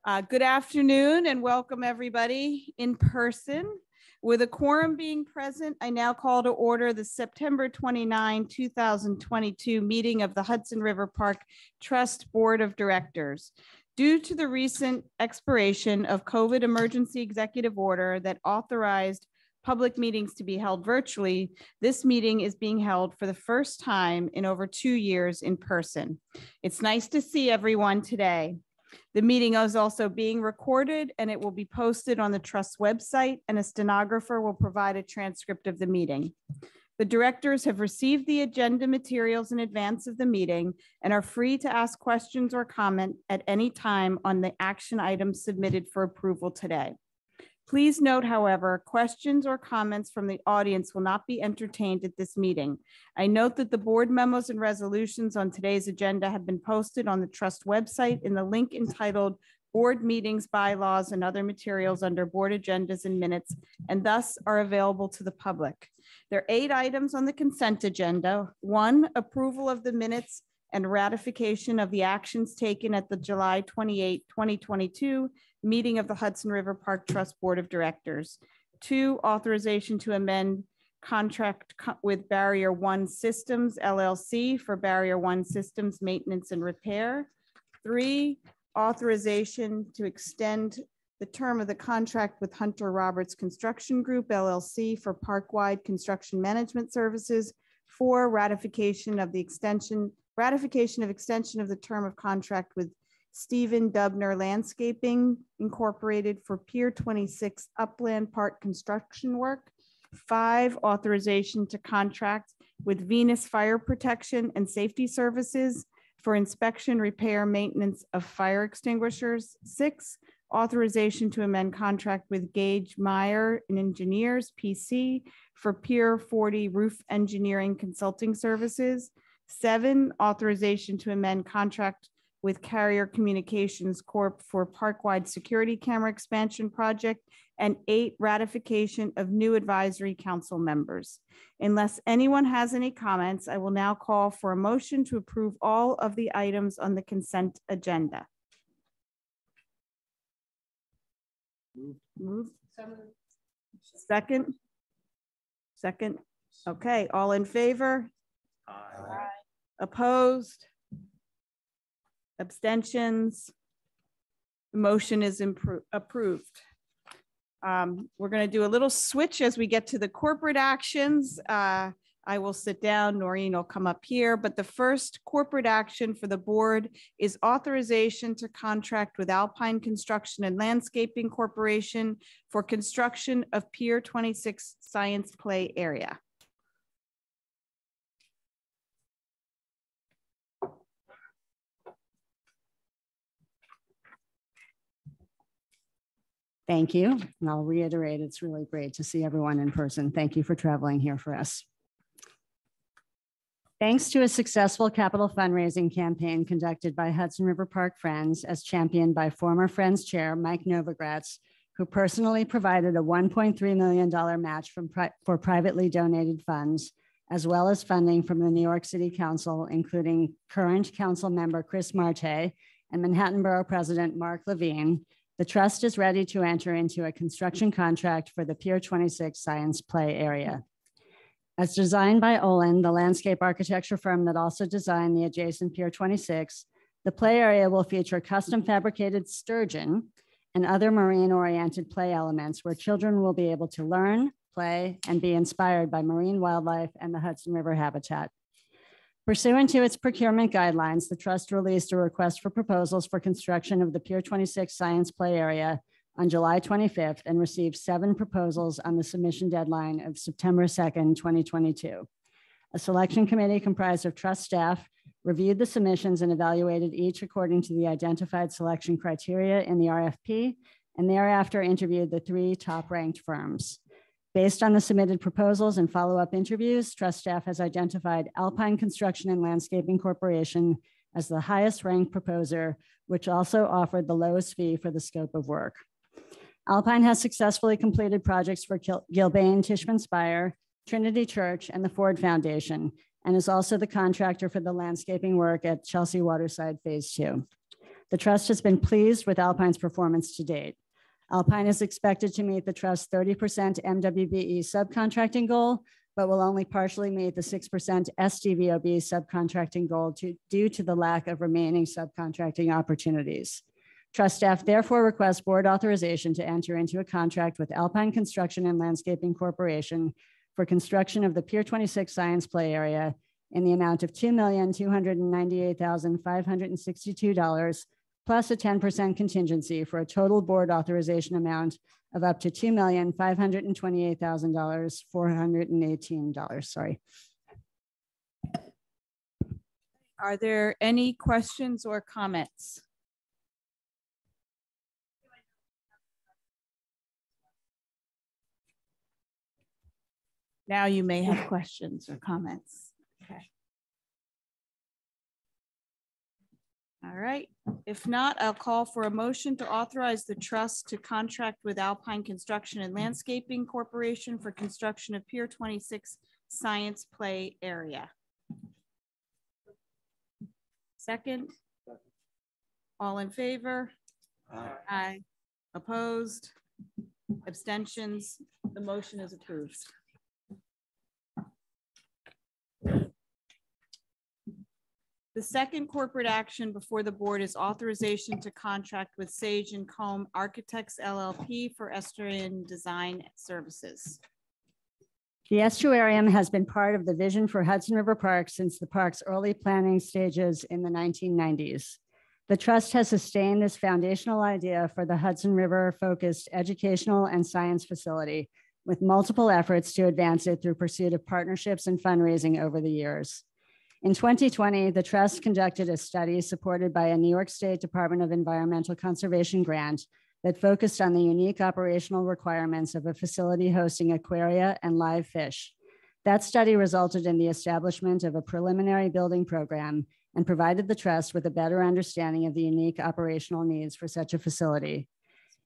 Good afternoon and welcome everybody in person. With a quorum being present, I now call to order the September 29, 2022 meeting of the Hudson River Park Trust Board of Directors. Due to the recent expiration of COVID emergency executive order that authorized public meetings to be held virtually, this meeting is being held for the first time in over 2 years in person. It's nice to see everyone today. The meeting is also being recorded and it will be posted on the Trust website, and a stenographer will provide a transcript of the meeting. The directors have received the agenda materials in advance of the meeting and are free to ask questions or comment at any time on the action items submitted for approval today. Please note, however, questions or comments from the audience will not be entertained at this meeting. I note that the board memos and resolutions on today's agenda have been posted on the Trust website in the link entitled Board Meetings, Bylaws, and Other Materials under Board Agendas and Minutes, and thus are available to the public. There are 8 items on the consent agenda. 1, approval of the minutes and ratification of the actions taken at the July 28, 2022 meeting of the Hudson River Park Trust Board of Directors. 2, authorization to amend contract with Barrier One Systems LLC for Barrier One Systems maintenance and repair. 3, authorization to extend the term of the contract with Hunter Roberts Construction Group LLC for park-wide construction management services. 4, ratification of extension of the term of contract with Stephen Dubner Landscaping Incorporated for Pier 26 Upland Park construction work. 5, authorization to contract with Venus Fire Protection and Safety Services for inspection, repair, maintenance of fire extinguishers. 6, authorization to amend contract with Gage Meyer and Engineers PC for Pier 40 roof engineering consulting services. 7, authorization to amend contract with Carrier Communications Corp for park-wide security camera expansion project. And 8, ratification of new advisory council members. Unless anyone has any comments, I will now call for a motion to approve all of the items on the consent agenda. Moved. Second. Okay, all in favor? Aye. Opposed? Abstentions? The motion is approved. We're going to do a little switch as we get to the corporate actions. I will sit down, Noreen will come up here, but the first corporate action for the board is authorization to contract with Alpine Construction and Landscaping Corporation for construction of Pier 26 Science Play Area. Thank you. And I'll reiterate, it's really great to see everyone in person. Thank you for traveling here for us. Thanks to a successful capital fundraising campaign conducted by Hudson River Park Friends, as championed by former Friends Chair Mike Novogratz, who personally provided a $1.3 million match for privately donated funds, as well as funding from the New York City Council, including current council member Chris Marte and Manhattan Borough President Mark Levine. The trust is ready to enter into a construction contract for the Pier 26 Science Play Area. As designed by Olin, the landscape architecture firm that also designed the adjacent Pier 26, the play area will feature custom fabricated sturgeon and other marine-oriented play elements where children will be able to learn, play, and be inspired by marine wildlife and the Hudson River habitat. Pursuant to its procurement guidelines, the trust released a request for proposals for construction of the Pier 26 Science Play Area on July 25th and received 7 proposals on the submission deadline of September 2nd, 2022. A selection committee comprised of trust staff reviewed the submissions and evaluated each according to the identified selection criteria in the RFP, and thereafter interviewed the 3 top-ranked firms. Based on the submitted proposals and follow-up interviews, trust staff has identified Alpine Construction and Landscaping Corporation as the highest ranked proposer, which also offered the lowest fee for the scope of work. Alpine has successfully completed projects for Gilbane Tishman Spire, Trinity Church, and the Ford Foundation, and is also the contractor for the landscaping work at Chelsea Waterside Phase 2. The trust has been pleased with Alpine's performance to date. Alpine is expected to meet the trust's 30% MWBE subcontracting goal, but will only partially meet the 6% SDVOB subcontracting goal due to the lack of remaining subcontracting opportunities. Trust staff therefore requests board authorization to enter into a contract with Alpine Construction and Landscaping Corporation for construction of the Pier 26 Science Play Area in the amount of $2,298,562 plus a 10% contingency for a total board authorization amount of up to $2,528,418. Sorry. Are there any questions or comments? Now you may have questions or comments. Okay. All right. If not, I'll call for a motion to authorize the trust to contract with Alpine Construction and Landscaping Corporation for construction of Pier 26 Science Play Area. Second. All in favor? Aye. Aye. Opposed? Abstentions? The motion is approved. The second corporate action before the board is authorization to contract with Sage & Combe Architects LLP for Estuary design services. The estuarium has been part of the vision for Hudson River Park since the park's early planning stages in the 1990s. The trust has sustained this foundational idea for the Hudson River focused educational and science facility with multiple efforts to advance it through pursuit of partnerships and fundraising over the years. In 2020, the trust conducted a study supported by a New York State Department of Environmental Conservation grant that focused on the unique operational requirements of a facility hosting aquaria and live fish. That study resulted in the establishment of a preliminary building program and provided the trust with a better understanding of the unique operational needs for such a facility.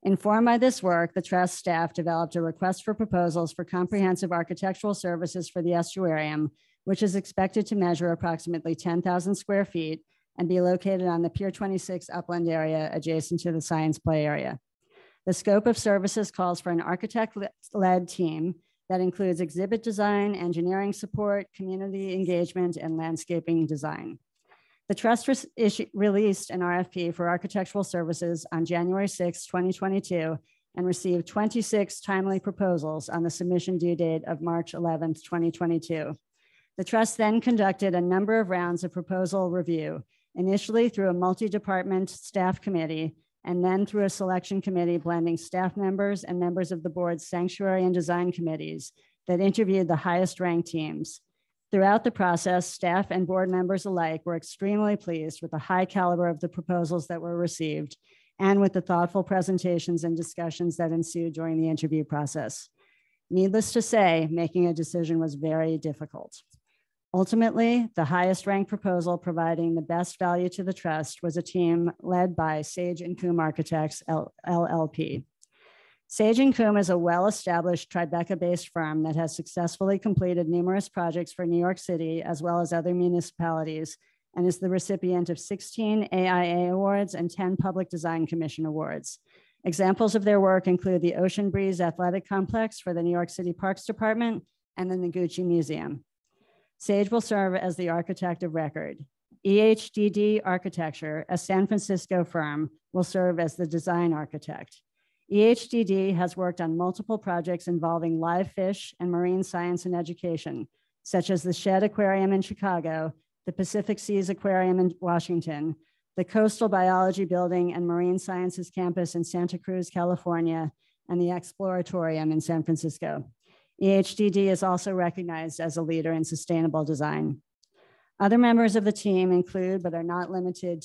Informed by this work, the trust staff developed a request for proposals for comprehensive architectural services for the estuarium, which is expected to measure approximately 10,000 square feet and be located on the Pier 26 upland area adjacent to the Science Play Area. The scope of services calls for an architect-led team that includes exhibit design, engineering support, community engagement, and landscaping design. The trust released an RFP for architectural services on January 6, 2022, and received 26 timely proposals on the submission due date of March 11, 2022. The trust then conducted a number of rounds of proposal review, initially through a multi-department staff committee, and then through a selection committee blending staff members and members of the board's sanctuary and design committees that interviewed the highest ranked teams. Throughout the process, staff and board members alike were extremely pleased with the high caliber of the proposals that were received and with the thoughtful presentations and discussions that ensued during the interview process. Needless to say, making a decision was very difficult. Ultimately, the highest ranked proposal providing the best value to the trust was a team led by Sage & Combe Architects LLP. Sage & Combe is a well-established Tribeca-based firm that has successfully completed numerous projects for New York City as well as other municipalities and is the recipient of 16 AIA awards and 10 Public Design Commission awards. Examples of their work include the Ocean Breeze Athletic Complex for the New York City Parks Department and the Noguchi Museum. Sage will serve as the architect of record. EHDD Architecture, a San Francisco firm, will serve as the design architect. EHDD has worked on multiple projects involving live fish and marine science and education, such as the Shedd Aquarium in Chicago, the Pacific Seas Aquarium in Washington, the Coastal Biology Building and Marine Sciences Campus in Santa Cruz, California, and the Exploratorium in San Francisco. EHDD is also recognized as a leader in sustainable design. Other members of the team include, but are not limited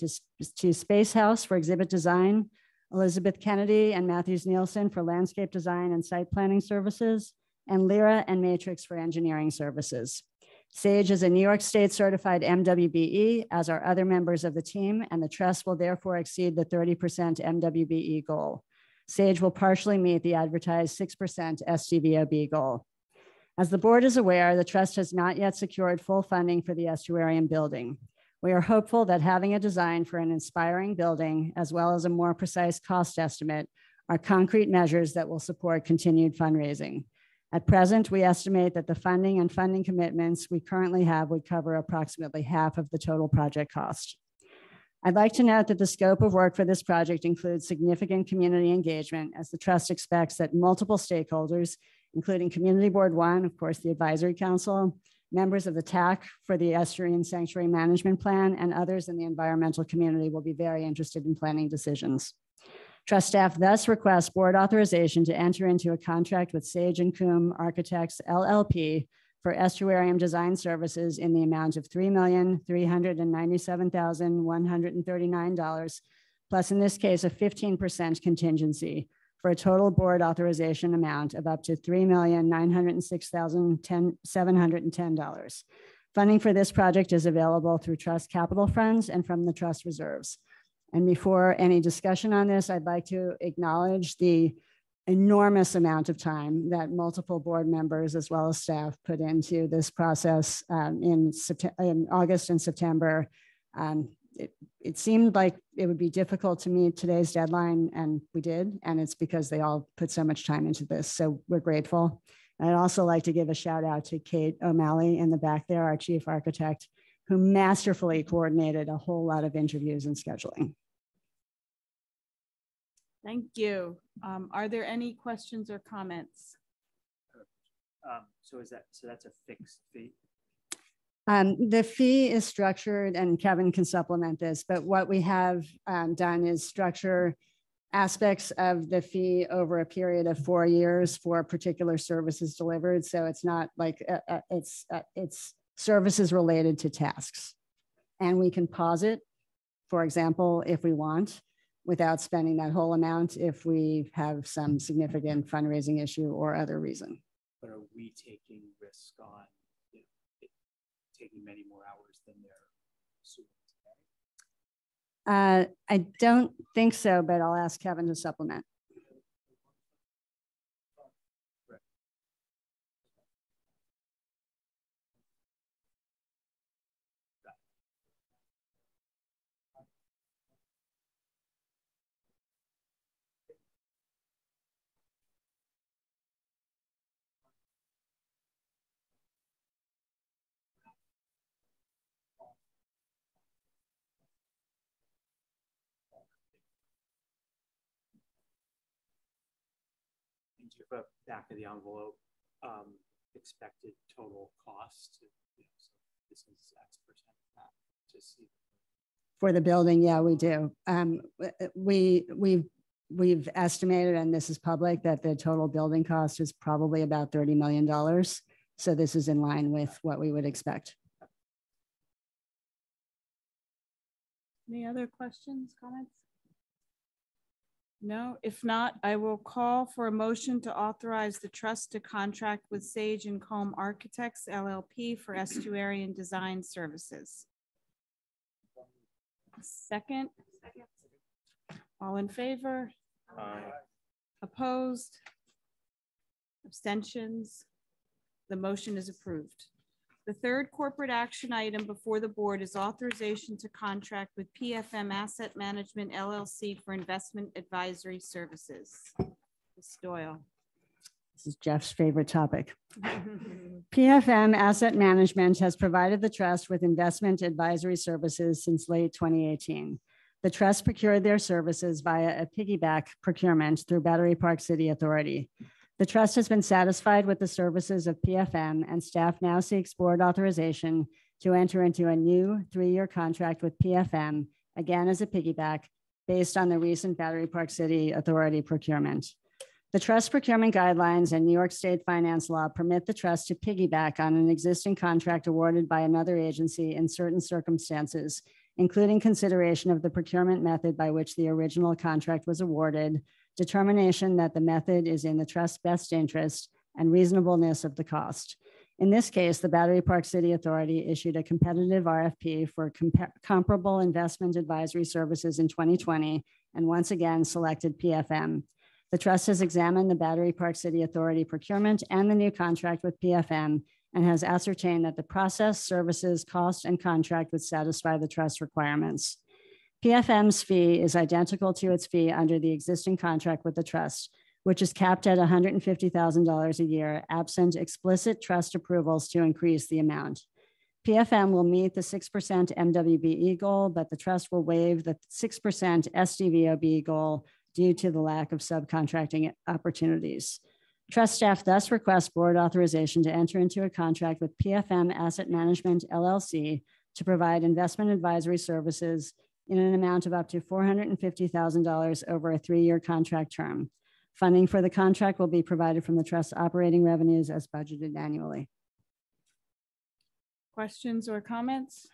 to Space House for exhibit design, Elizabeth Kennedy and Matthews Nielsen for landscape design and site planning services, and Lyra and Matrix for engineering services. Sage is a New York State certified MWBE, as are other members of the team, and the trust will therefore exceed the 30% MWBE goal. Sage will partially meet the advertised 6% SDVOB goal. As the board is aware, the trust has not yet secured full funding for the estuarium building. We are hopeful that having a design for an inspiring building, as well as a more precise cost estimate, are concrete measures that will support continued fundraising. At present, we estimate that the funding and funding commitments we currently have would cover approximately half of the total project cost. I'd like to note that the scope of work for this project includes significant community engagement, as the trust expects that multiple stakeholders, including Community Board 1, of course, the Advisory Council, members of the TAC for the Estuary and Sanctuary Management Plan, and others in the environmental community will be very interested in planning decisions. Trust staff thus requests board authorization to enter into a contract with Sage & Coombe Architects, LLP, for estuarium design services in the amount of $3,397,139, plus in this case, a 15% contingency, for a total board authorization amount of up to $3,906,710. Funding for this project is available through trust capital funds and from the trust reserves. And before any discussion on this, I'd like to acknowledge the enormous amount of time that multiple board members as well as staff put into this process in August and September. It seemed like it would be difficult to meet today's deadline, and we did, and it's because they all put so much time into this, so we're grateful. And I'd also like to give a shout out to Kate O'Malley in the back there, our chief architect, who masterfully coordinated a whole lot of interviews and scheduling. Thank you. Are there any questions or comments? So that's a fixed fee? The fee is structured, and Kevin can supplement this, but what we have done is structure aspects of the fee over a period of 4 years for particular services delivered. So it's not like it's services related to tasks. And we can pause it, for example, if we want, without spending that whole amount if we have some significant fundraising issue or other reason. But are we taking risk on taking many more hours than they're assuming today? I don't think so, but I'll ask Kevin to supplement. Do you have a back of the envelope expected total cost? So this is X percent of that to see. For the building, yeah, we do. We've estimated, and this is public, that the total building cost is probably about $30 million. So this is in line with what we would expect. Any other questions, comments? No, if not, I will call for a motion to authorize the trust to contract with Sage & Coombe Architects, LLP, for estuary and design services. Second. All in favor? Opposed? Abstentions? The motion is approved. The third corporate action item before the board is authorization to contract with PFM Asset Management, LLC, for investment advisory services. Ms. Doyle. This is Jeff's favorite topic. PFM Asset Management has provided the trust with investment advisory services since late 2018. The trust procured their services via a piggyback procurement through Battery Park City Authority. The trust has been satisfied with the services of PFM, and staff now seeks board authorization to enter into a new 3-year contract with PFM, again as a piggyback, based on the recent Battery Park City Authority procurement. The trust procurement guidelines and New York State finance law permit the trust to piggyback on an existing contract awarded by another agency in certain circumstances, including consideration of the procurement method by which the original contract was awarded, determination that the method is in the trust's best interest, and reasonableness of the cost. In this case, the Battery Park City Authority issued a competitive RFP for comparable investment advisory services in 2020, and once again selected PFM. The trust has examined the Battery Park City Authority procurement and the new contract with PFM and has ascertained that the process, services, cost, and contract would satisfy the trust requirements. PFM's fee is identical to its fee under the existing contract with the trust, which is capped at $150,000 a year, absent explicit trust approvals to increase the amount. PFM will meet the 6% MWBE goal, but the trust will waive the 6% SDVOB goal due to the lack of subcontracting opportunities. Trust staff thus requests board authorization to enter into a contract with PFM Asset Management LLC to provide investment advisory services in an amount of up to $450,000 over a 3-year contract term. Funding for the contract will be provided from the trust's operating revenues as budgeted annually. Questions or comments?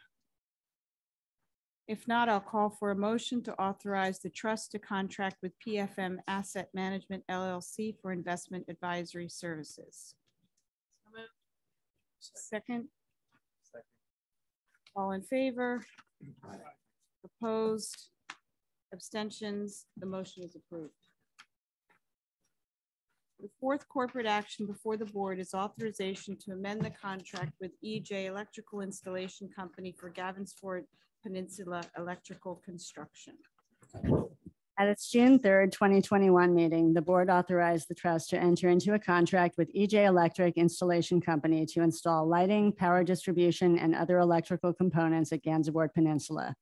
If not, I'll call for a motion to authorize the trust to contract with PFM Asset Management LLC for investment advisory services. Second. All in favor? Opposed? Abstentions? The motion is approved. The fourth corporate action before the board is authorization to amend the contract with EJ Electrical Installation Company for Gavensford Peninsula Electrical Construction. At its June 3rd, 2021 meeting, the board authorized the trust to enter into a contract with EJ Electric Installation Company to install lighting, power distribution, and other electrical components at Gansevoort Peninsula.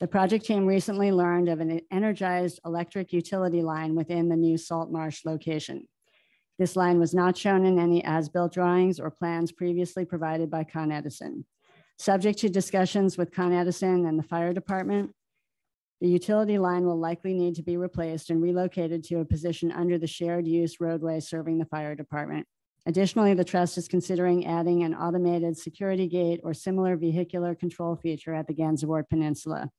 The project team recently learned of an energized electric utility line within the new Salt Marsh location. This line was not shown in any as-built drawings or plans previously provided by Con Edison. Subject to discussions with Con Edison and the fire department, the utility line will likely need to be replaced and relocated to a position under the shared use roadway serving the fire department. Additionally, the trust is considering adding an automated security gate or similar vehicular control feature at the Gansevoort Peninsula.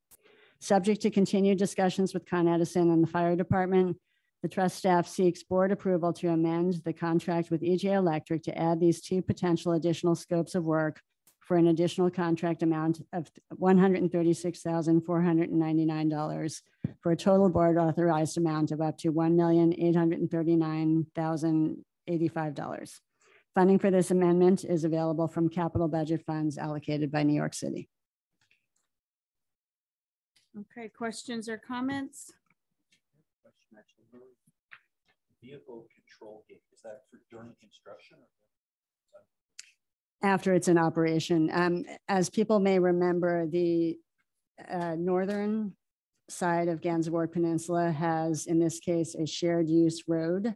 Subject to continued discussions with Con Edison and the fire department, the trust staff seeks board approval to amend the contract with EJ Electric to add these 2 potential additional scopes of work for an additional contract amount of $136,499 for a total board authorized amount of up to $1,839,085. Funding for this amendment is available from capital budget funds allocated by New York City. Okay, questions or comments? Question actually. Vehicle control gate, is that for during construction? Or after it's in operation? As people may remember, the northern side of Gansevoort Peninsula has, in this case, a shared use road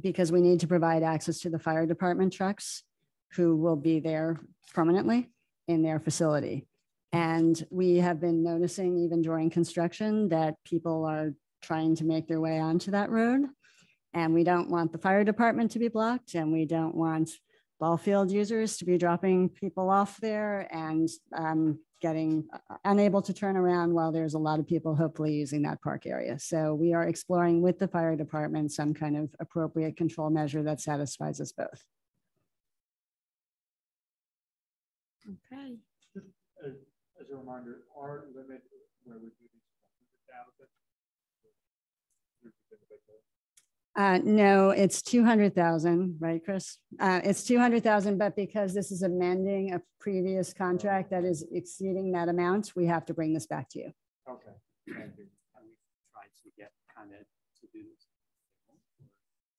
because we need to provide access to the fire department trucks who will be there permanently in their facility. And we have been noticing even during construction that people are trying to make their way onto that road. And we don't want the fire department to be blocked, and we don't want ball field users to be dropping people off there and getting unable to turn around while there's a lot of people hopefully using that park area. So we are exploring with the fire department some kind of appropriate control measure that satisfies us both. Okay. As a reminder, our limit where we do these 100,000. No, it's 200,000, right, Chris? It's 200,000, but because this is amending a previous contract that is exceeding that amount, we have to bring this back to you. Okay, thank you. And we've tried to get Con Ed to do this.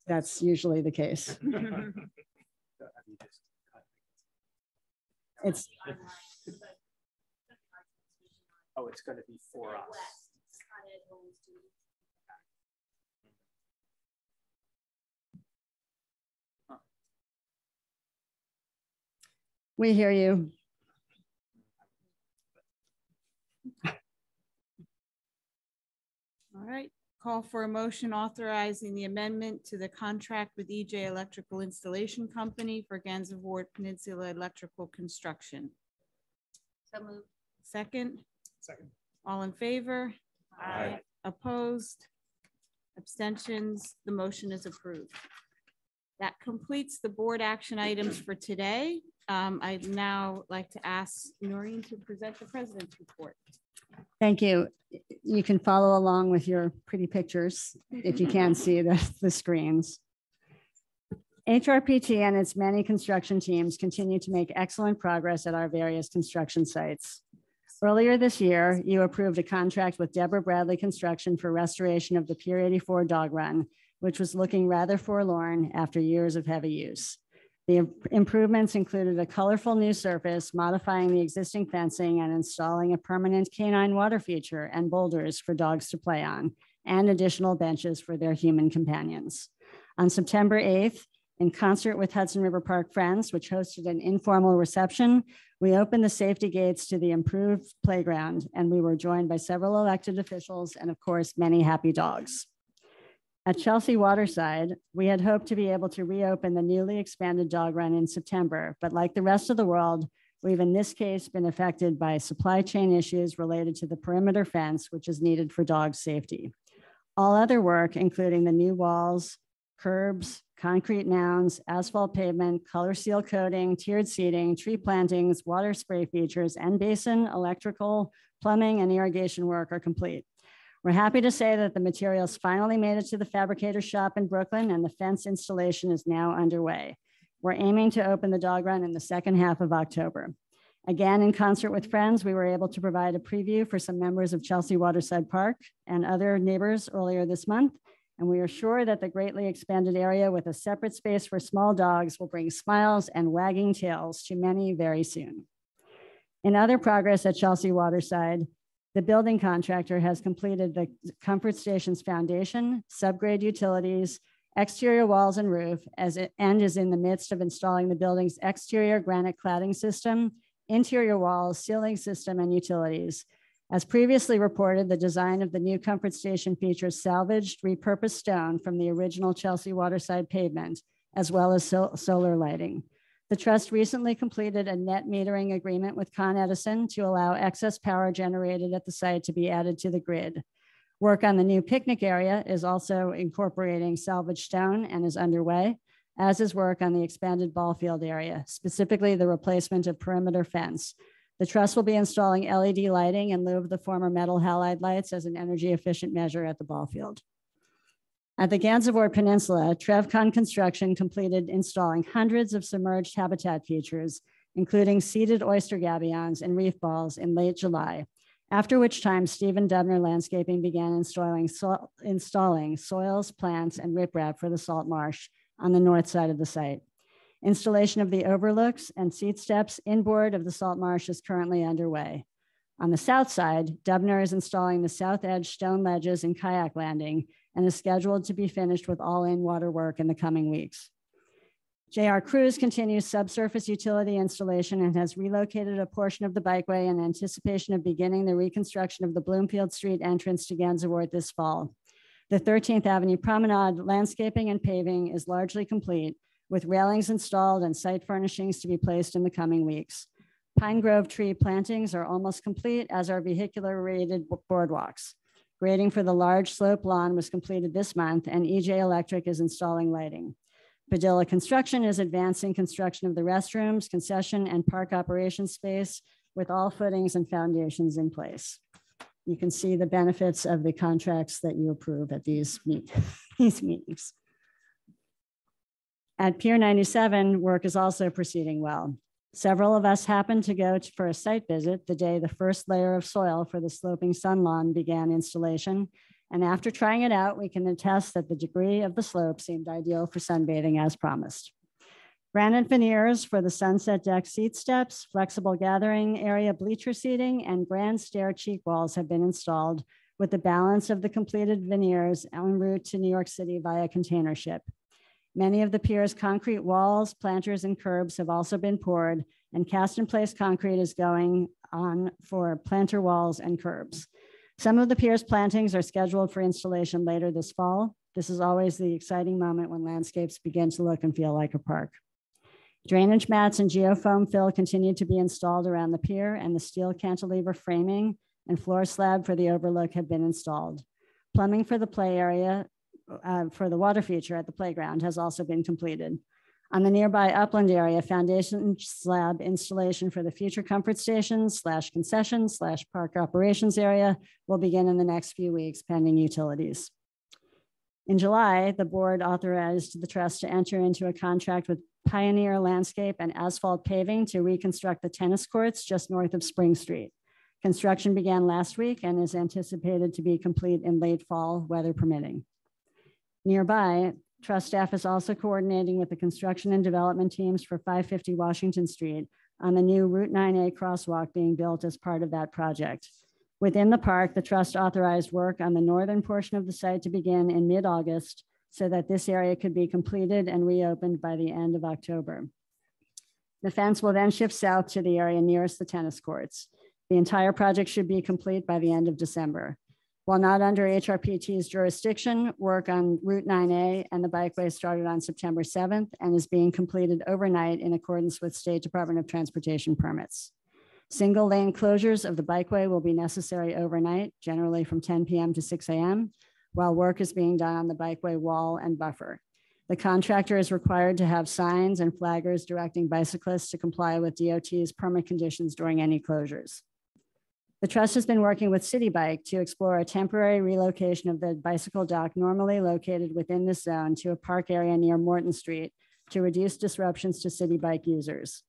That's usually the case. It's oh, it's going to be for us. We hear you. All right, call for a motion authorizing the amendment to the contract with EJ Electrical Installation Company for Gansevoort Peninsula Electrical Construction. So moved. Second? Second. All in favor? Aye. Opposed? Abstentions? The motion is approved. That completes the board action items for today. I'd now like to ask Noreen to present the president's report. Thank you. You can follow along with your pretty pictures if you can't see the screens. HRPT and its many construction teams continue to make excellent progress at our various construction sites. Earlier this year, you approved a contract with Deborah Bradley Construction for restoration of the Pier 84 dog run, which was looking rather forlorn after years of heavy use. The improvements included a colorful new surface, modifying the existing fencing, and installing a permanent canine water feature and boulders for dogs to play on, and additional benches for their human companions. On September 8th, in concert with Hudson River Park Friends, which hosted an informal reception, we opened the safety gates to the improved playground, and we were joined by several elected officials and, of course, many happy dogs. At Chelsea Waterside, we had hoped to be able to reopen the newly expanded dog run in September, but like the rest of the world, we've in this case been affected by supply chain issues related to the perimeter fence, which is needed for dog safety. All other work, including the new walls, curbs, concrete mounds, asphalt pavement, color seal coating, tiered seating, tree plantings, water spray features, and basin, electrical, plumbing, and irrigation work are complete. We're happy to say that the materials finally made it to the fabricator shop in Brooklyn, and the fence installation is now underway. We're aiming to open the dog run in the second half of October. Again, in concert with friends, we were able to provide a preview for some members of Chelsea Waterside Park and other neighbors earlier this month. And we are sure that the greatly expanded area with a separate space for small dogs will bring smiles and wagging tails to many very soon. In other progress at Chelsea Waterside, the building contractor has completed the Comfort Station's foundation, subgrade utilities, exterior walls and roof, and is in the midst of installing the building's exterior granite cladding system, interior walls, ceiling system, and utilities. As previously reported, the design of the new Comfort Station features salvaged, repurposed stone from the original Chelsea Waterside pavement, as well as solar lighting. The trust recently completed a net metering agreement with Con Edison to allow excess power generated at the site to be added to the grid. Work on the new picnic area is also incorporating salvaged stone and is underway, as is work on the expanded ball field area, specifically the replacement of perimeter fence. The trust will be installing LED lighting in lieu of the former metal halide lights as an energy efficient measure at the ball field. At the Gansevoort Peninsula, TrevCon Construction completed installing hundreds of submerged habitat features, including seeded oyster gabions and reef balls in late July, after which time Stephen Dubner Landscaping began installing soils, plants, and riprap for the salt marsh on the north side of the site. Installation of the overlooks and seat steps inboard of the salt marsh is currently underway. On the south side, Dubner is installing the south edge stone ledges and kayak landing and is scheduled to be finished with all-in water work in the coming weeks. J.R. Cruz continues subsurface utility installation and has relocated a portion of the bikeway in anticipation of beginning the reconstruction of the Bloomfield Street entrance to Gansevoort this fall. The 13th Avenue Promenade landscaping and paving is largely complete, with railings installed and site furnishings to be placed in the coming weeks. Pine Grove tree plantings are almost complete, as are vehicular rated boardwalks. Grading for the large slope lawn was completed this month, and EJ Electric is installing lighting. Padilla Construction is advancing construction of the restrooms, concession, and park operations space, with all footings and foundations in place. You can see the benefits of the contracts that you approve at these meetings. At Pier 97, work is also proceeding well. Several of us happened to go for a site visit the day the first layer of soil for the sloping sun lawn began installation. And after trying it out, we can attest that the degree of the slope seemed ideal for sunbathing as promised. Granite veneers for the sunset deck seat steps, flexible gathering area bleacher seating, and grand stair cheek walls have been installed, with the balance of the completed veneers en route to New York City via container ship. Many of the pier's concrete walls, planters, and curbs have also been poured, and cast-in-place concrete is going on for planter walls and curbs. Some of the pier's plantings are scheduled for installation later this fall. This is always the exciting moment when landscapes begin to look and feel like a park. Drainage mats and geofoam fill continue to be installed around the pier, and the steel cantilever framing and floor slab for the overlook have been installed. Plumbing for the play area for the water feature at the playground has also been completed. On the nearby upland area, foundation slab installation for the future comfort stations / concession / park operations area will begin in the next few weeks pending utilities. In July, the board authorized the trust to enter into a contract with Pioneer Landscape and Asphalt Paving to reconstruct the tennis courts just north of Spring Street. Construction began last week and is anticipated to be complete in late fall, weather permitting. Nearby, trust staff is also coordinating with the construction and development teams for 550 Washington Street on the new Route 9A crosswalk being built as part of that project. Within the park, the trust authorized work on the northern portion of the site to begin in mid-August so that this area could be completed and reopened by the end of October. The fence will then shift south to the area nearest the tennis courts. The entire project should be complete by the end of December. While not under HRPT's jurisdiction, work on Route 9A and the bikeway started on September 7th and is being completed overnight in accordance with State Department of Transportation permits. Single lane closures of the bikeway will be necessary overnight, generally from 10 p.m. to 6 a.m., while work is being done on the bikeway wall and buffer. The contractor is required to have signs and flaggers directing bicyclists to comply with DOT's permit conditions during any closures. The trust has been working with City Bike to explore a temporary relocation of the bicycle dock normally located within this zone to a park area near Morton Street to reduce disruptions to City Bike users.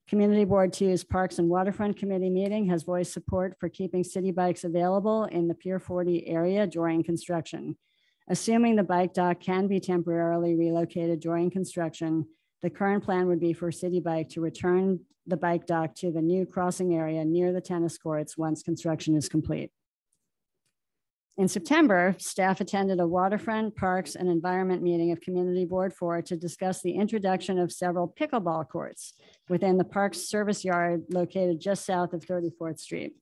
Community Board 2's Parks and Waterfront Committee meeting has voiced support for keeping city bikes available in the Pier 40 area during construction. Assuming the bike dock can be temporarily relocated during construction, the current plan would be for City Bike to return the bike dock to the new crossing area near the tennis courts once construction is complete. In September, staff attended a Waterfront, Parks, and Environment meeting of Community Board 4 to discuss the introduction of several pickleball courts within the park's service yard located just south of 34th Street.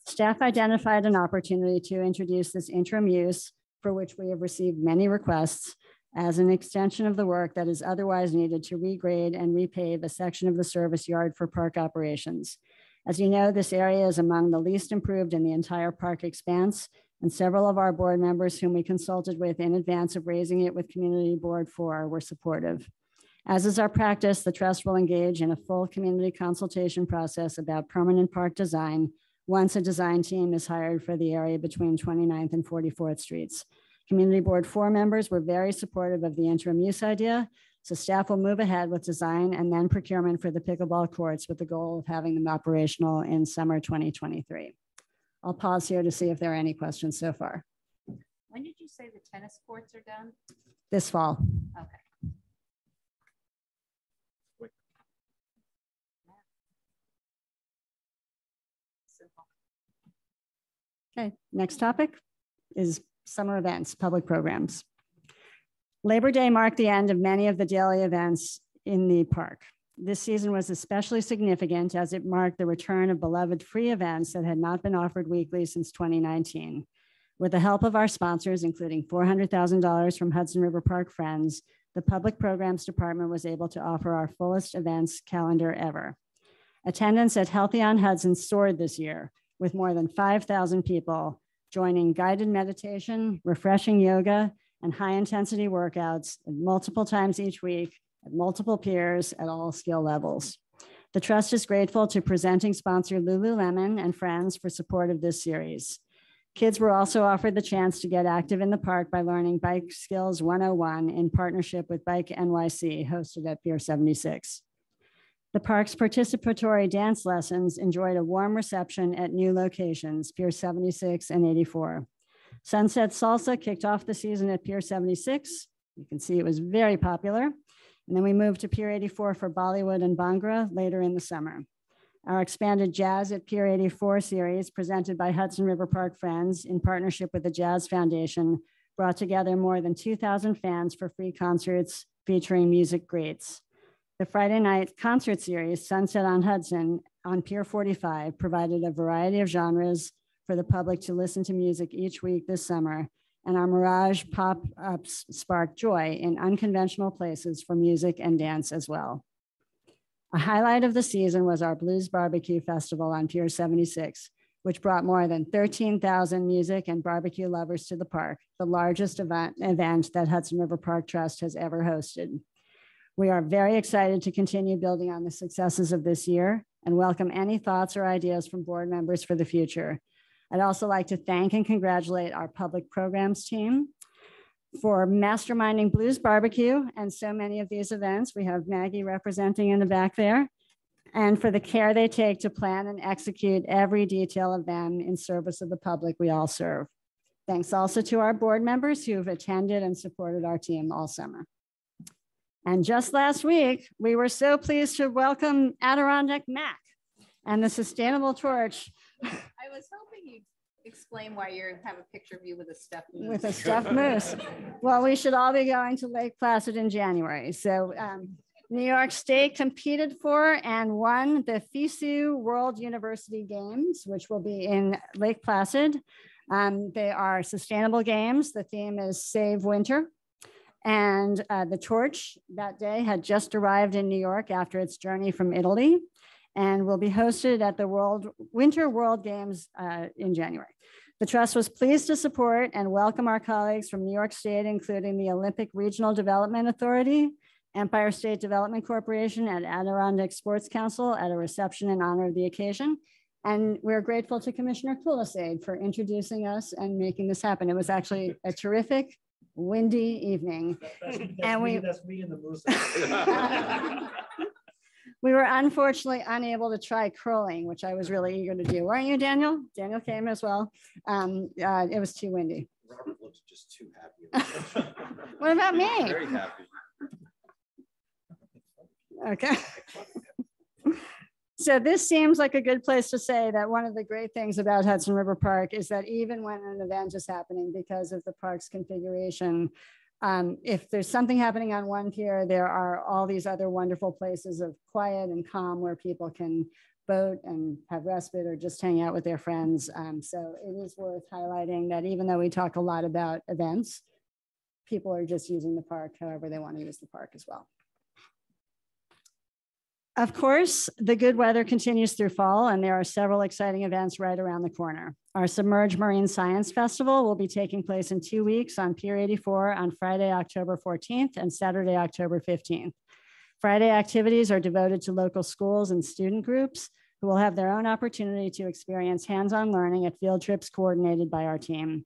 Staff identified an opportunity to introduce this interim use, for which we have received many requests, as an extension of the work that is otherwise needed to regrade and repave a section of the service yard for park operations. As you know, this area is among the least improved in the entire park expanse, and several of our board members whom we consulted with in advance of raising it with Community Board 4 were supportive. As is our practice, the trust will engage in a full community consultation process about permanent park design once a design team is hired for the area between 29th and 44th Streets. Community Board 4 members were very supportive of the interim use idea, so staff will move ahead with design and then procurement for the pickleball courts with the goal of having them operational in summer 2023. I'll pause here to see if there are any questions so far. When did you say the tennis courts are done? This fall. Okay. Okay, next topic is summer events, public programs. Labor Day marked the end of many of the daily events in the park. This season was especially significant as it marked the return of beloved free events that had not been offered weekly since 2019. With the help of our sponsors, including $400,000 from Hudson River Park Friends, the Public Programs Department was able to offer our fullest events calendar ever. Attendance at Healthy on Hudson soared this year, with more than 5,000 people joining guided meditation, refreshing yoga, and high-intensity workouts multiple times each week at multiple piers at all skill levels. The trust is grateful to presenting sponsor Lululemon and Friends for support of this series. Kids were also offered the chance to get active in the park by learning Bike Skills 101 in partnership with Bike NYC, hosted at Pier 76. The park's participatory dance lessons enjoyed a warm reception at new locations, Pier 76 and 84. Sunset Salsa kicked off the season at Pier 76. You can see it was very popular. And then we moved to Pier 84 for Bollywood and Bhangra later in the summer. Our expanded Jazz at Pier 84 series, presented by Hudson River Park Friends in partnership with the Jazz Foundation, brought together more than 2,000 fans for free concerts featuring music greats. The Friday night concert series, Sunset on Hudson on Pier 45, provided a variety of genres for the public to listen to music each week this summer, and our Mirage pop-ups sparked joy in unconventional places for music and dance as well. A highlight of the season was our Blues Barbecue Festival on Pier 76, which brought more than 13,000 music and barbecue lovers to the park, the largest event that Hudson River Park Trust has ever hosted. We are very excited to continue building on the successes of this year and welcome any thoughts or ideas from board members for the future. I'd also like to thank and congratulate our public programs team. For masterminding Blues Barbecue and so many of these events. We have Maggie representing in the back there. And for the care they take to plan and execute every detail of them in service of the public we all serve. Thanks also to our board members who have attended and supported our team all summer. And just last week, we were so pleased to welcome Adirondack Mac and the Sustainable Torch. I was hoping you'd explain why you have a picture of you with a stuffed moose. With a stuffed moose. Well, we should all be going to Lake Placid in January. So New York State competed for and won the FISU World University Games, which will be in Lake Placid. They are sustainable games. The theme is Save Winter. And the torch that day had just arrived in New York after its journey from Italy and will be hosted at the Winter World Games in January. The Trust was pleased to support and welcome our colleagues from New York State, including the Olympic Regional Development Authority, Empire State Development Corporation, and Adirondack Sports Council at a reception in honor of the occasion. And we're grateful to Commissioner Kulisade for introducing us and making this happen. It was actually a terrific, windy evening. That's and me and the moose. We were unfortunately unable to try curling, which I was really eager to do. Weren't you, Daniel? Daniel came as well. It was too windy. Robert looks just too happy. What about me? Very happy. Okay. So this seems like a good place to say that one of the great things about Hudson River Park is that even when an event is happening because of the park's configuration, if there's something happening on one pier, there are all these other wonderful places of quiet and calm where people can boat and have respite or just hang out with their friends. So it is worth highlighting that even though we talk a lot about events, people are just using the park however they want to use the park as well. Of course, the good weather continues through fall, and there are several exciting events right around the corner. Our Submerged Marine Science Festival will be taking place in 2 weeks on Pier 84 on Friday, October 14th and Saturday, October 15th. Friday activities are devoted to local schools and student groups who will have their own opportunity to experience hands-on learning at field trips coordinated by our team.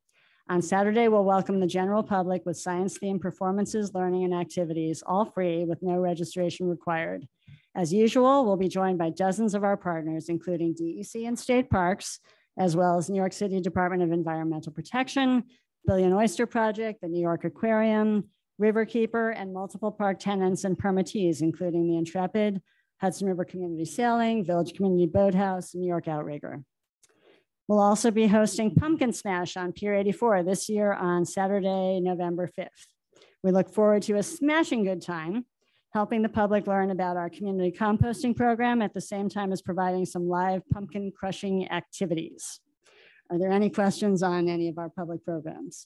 On Saturday, we'll welcome the general public with science-themed performances, learning, and activities, all free with no registration required. As usual, we'll be joined by dozens of our partners, including DEC and state parks, as well as New York City Department of Environmental Protection, Billion Oyster Project, the New York Aquarium, Riverkeeper, and multiple park tenants and permittees, including the Intrepid, Hudson River Community Sailing, Village Community Boathouse, and New York Outrigger. We'll also be hosting Pumpkin Smash on Pier 84 this year on Saturday, November 5th. We look forward to a smashing good time, helping the public learn about our community composting program at the same time as providing some live pumpkin crushing activities. Are there any questions on any of our public programs?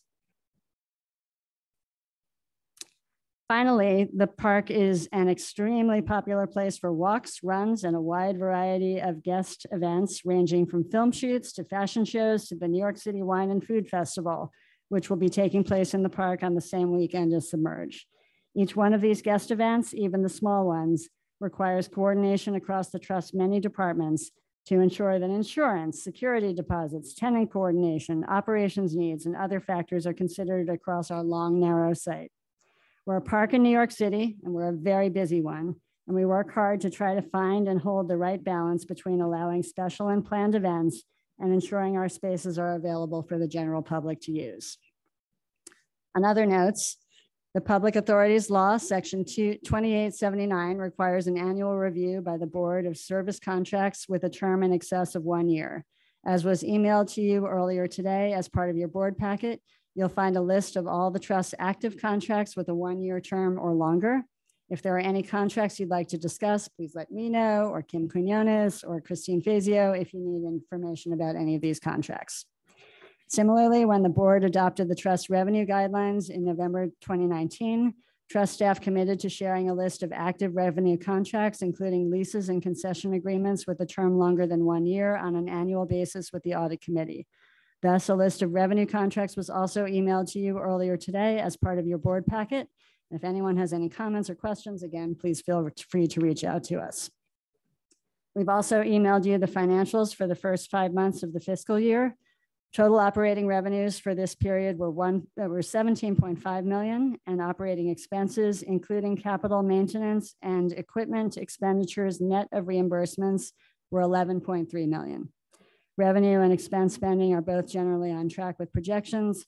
Finally, the park is an extremely popular place for walks, runs, and a wide variety of guest events ranging from film shoots to fashion shows to the New York City Wine and Food Festival, which will be taking place in the park on the same weekend as Submerged. Each one of these guest events, even the small ones, requires coordination across the Trust's many departments to ensure that insurance, security deposits, tenant coordination, operations needs, and other factors are considered across our long, narrow site. We're a park in New York City, and we're a very busy one, and we work hard to try to find and hold the right balance between allowing special and planned events and ensuring our spaces are available for the general public to use. On other notes, the Public Authorities Law, Section 2879, requires an annual review by the Board of Service Contracts with a term in excess of 1 year. As was emailed to you earlier today as part of your board packet, you'll find a list of all the Trust's active contracts with a 1-year term or longer. If there are any contracts you'd like to discuss, please let me know, or Kim Quinones, or Christine Fazio if you need information about any of these contracts. Similarly, when the board adopted the Trust revenue guidelines in November 2019, Trust staff committed to sharing a list of active revenue contracts, including leases and concession agreements with a term longer than 1 year on an annual basis with the audit committee. Thus, a list of revenue contracts was also emailed to you earlier today as part of your board packet. If anyone has any comments or questions, again, please feel free to reach out to us. We've also emailed you the financials for the first 5 months of the fiscal year. Total operating revenues for this period were 17.5 million, and operating expenses, including capital maintenance and equipment expenditures net of reimbursements, were 11.3 million. Revenue and expense spending are both generally on track with projections.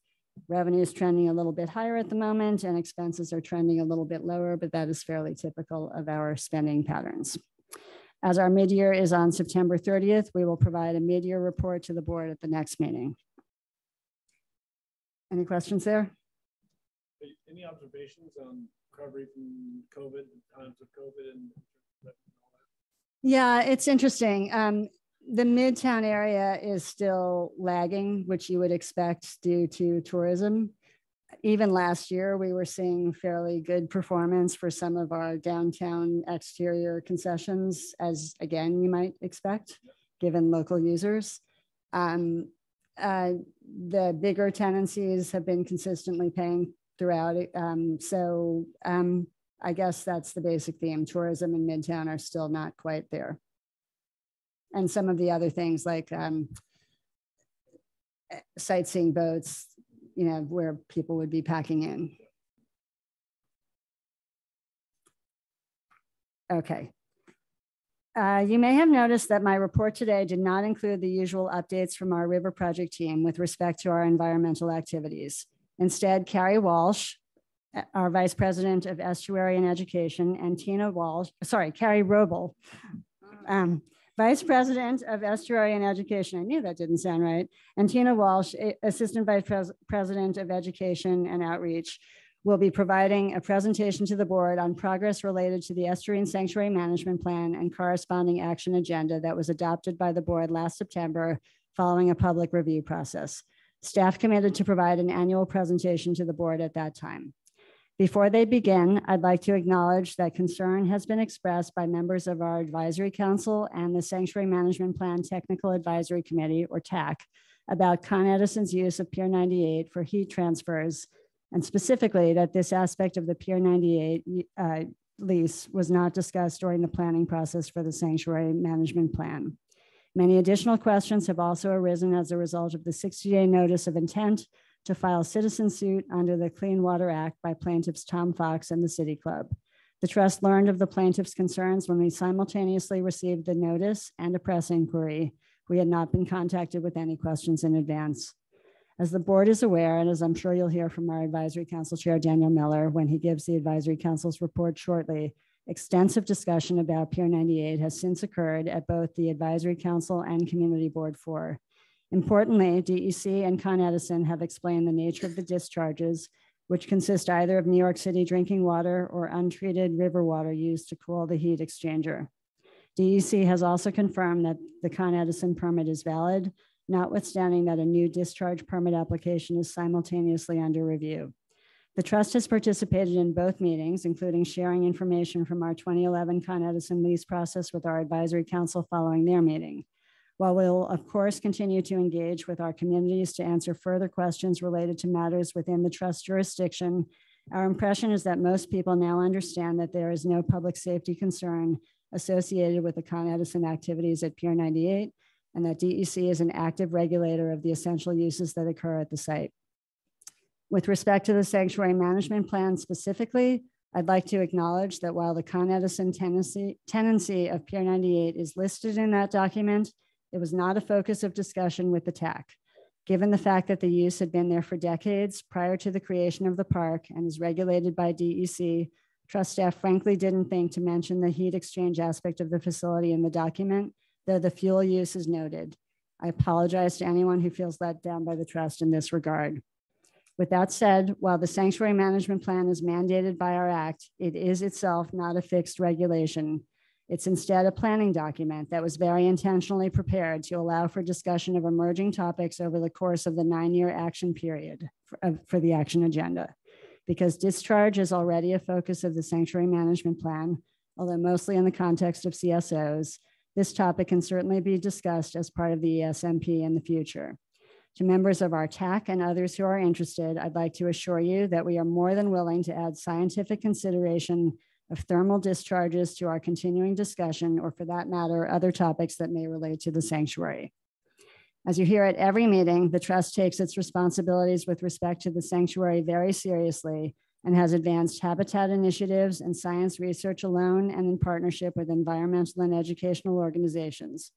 Revenue is trending a little bit higher at the moment, and expenses are trending a little bit lower, but that is fairly typical of our spending patterns. As our mid-year is on September 30th, we will provide a mid-year report to the board at the next meeting. Any questions there? Any observations on recovery from COVID, times of COVID and all that? Yeah, it's interesting. The Midtown area is still lagging, which you would expect due to tourism. Even last year, we were seeing fairly good performance for some of our downtown exterior concessions, as again, you might expect, given local users. The bigger tenancies have been consistently paying throughout it. I guess that's the basic theme. Tourism in Midtown are still not quite there. And some of the other things like sightseeing boats, you know, where people would be packing in. Okay. You may have noticed that my report today did not include the usual updates from our river project team with respect to our environmental activities. Instead, Carrie Walsh, our Vice President of Estuary and Education, and Carrie Robel, Vice President of Estuary and Education. I knew that didn't sound right. And Tina Walsh, Assistant Vice President of Education and Outreach, will be providing a presentation to the board on progress related to the Estuary and Sanctuary Management Plan and corresponding action agenda that was adopted by the board last September following a public review process. Staff committed to provide an annual presentation to the board at that time. Before they begin, I'd like to acknowledge that concern has been expressed by members of our advisory council and the Sanctuary Management Plan Technical Advisory Committee, or TAC, about Con Edison's use of Pier 98 for heat transfers, and specifically that this aspect of the Pier 98 lease was not discussed during the planning process for the Sanctuary Management Plan. Many additional questions have also arisen as a result of the 60-day notice of intent to file citizen suit under the Clean Water Act by plaintiffs Tom Fox and the City Club. The trust learned of the plaintiffs' concerns when we simultaneously received the notice and a press inquiry. We had not been contacted with any questions in advance. As the board is aware, and as I'm sure you'll hear from our Advisory Council Chair, Daniel Miller, when he gives the Advisory Council's report shortly, extensive discussion about Pier 98 has since occurred at both the Advisory Council and Community Board 4. Importantly, DEC and Con Edison have explained the nature of the discharges, which consist either of New York City drinking water or untreated river water used to cool the heat exchanger. DEC has also confirmed that the Con Edison permit is valid, notwithstanding that a new discharge permit application is simultaneously under review. The trust has participated in both meetings, including sharing information from our 2011 Con Edison lease process with our Advisory Council following their meeting. While we'll, of course, continue to engage with our communities to answer further questions related to matters within the trust jurisdiction, our impression is that most people now understand that there is no public safety concern associated with the Con Edison activities at Pier 98, and that DEC is an active regulator of the essential uses that occur at the site. With respect to the Sanctuary Management Plan specifically, I'd like to acknowledge that while the Con Edison tenancy of Pier 98 is listed in that document, it was not a focus of discussion with the TAC. Given the fact that the use had been there for decades prior to the creation of the park and is regulated by DEC, trust staff frankly didn't think to mention the heat exchange aspect of the facility in the document, though the fuel use is noted. I apologize to anyone who feels let down by the trust in this regard. With that said, while the Sanctuary Management Plan is mandated by our act, it is itself not a fixed regulation. It's instead a planning document that was very intentionally prepared to allow for discussion of emerging topics over the course of the 9-year action period for the action agenda. Because discharge is already a focus of the Sanctuary Management Plan, although mostly in the context of CSOs, this topic can certainly be discussed as part of the ESMP in the future. To members of our TAC and others who are interested, I'd like to assure you that we are more than willing to add scientific consideration of thermal discharges to our continuing discussion, or for that matter, other topics that may relate to the sanctuary. As you hear at every meeting, the trust takes its responsibilities with respect to the sanctuary very seriously and has advanced habitat initiatives and science research alone and in partnership with environmental and educational organizations.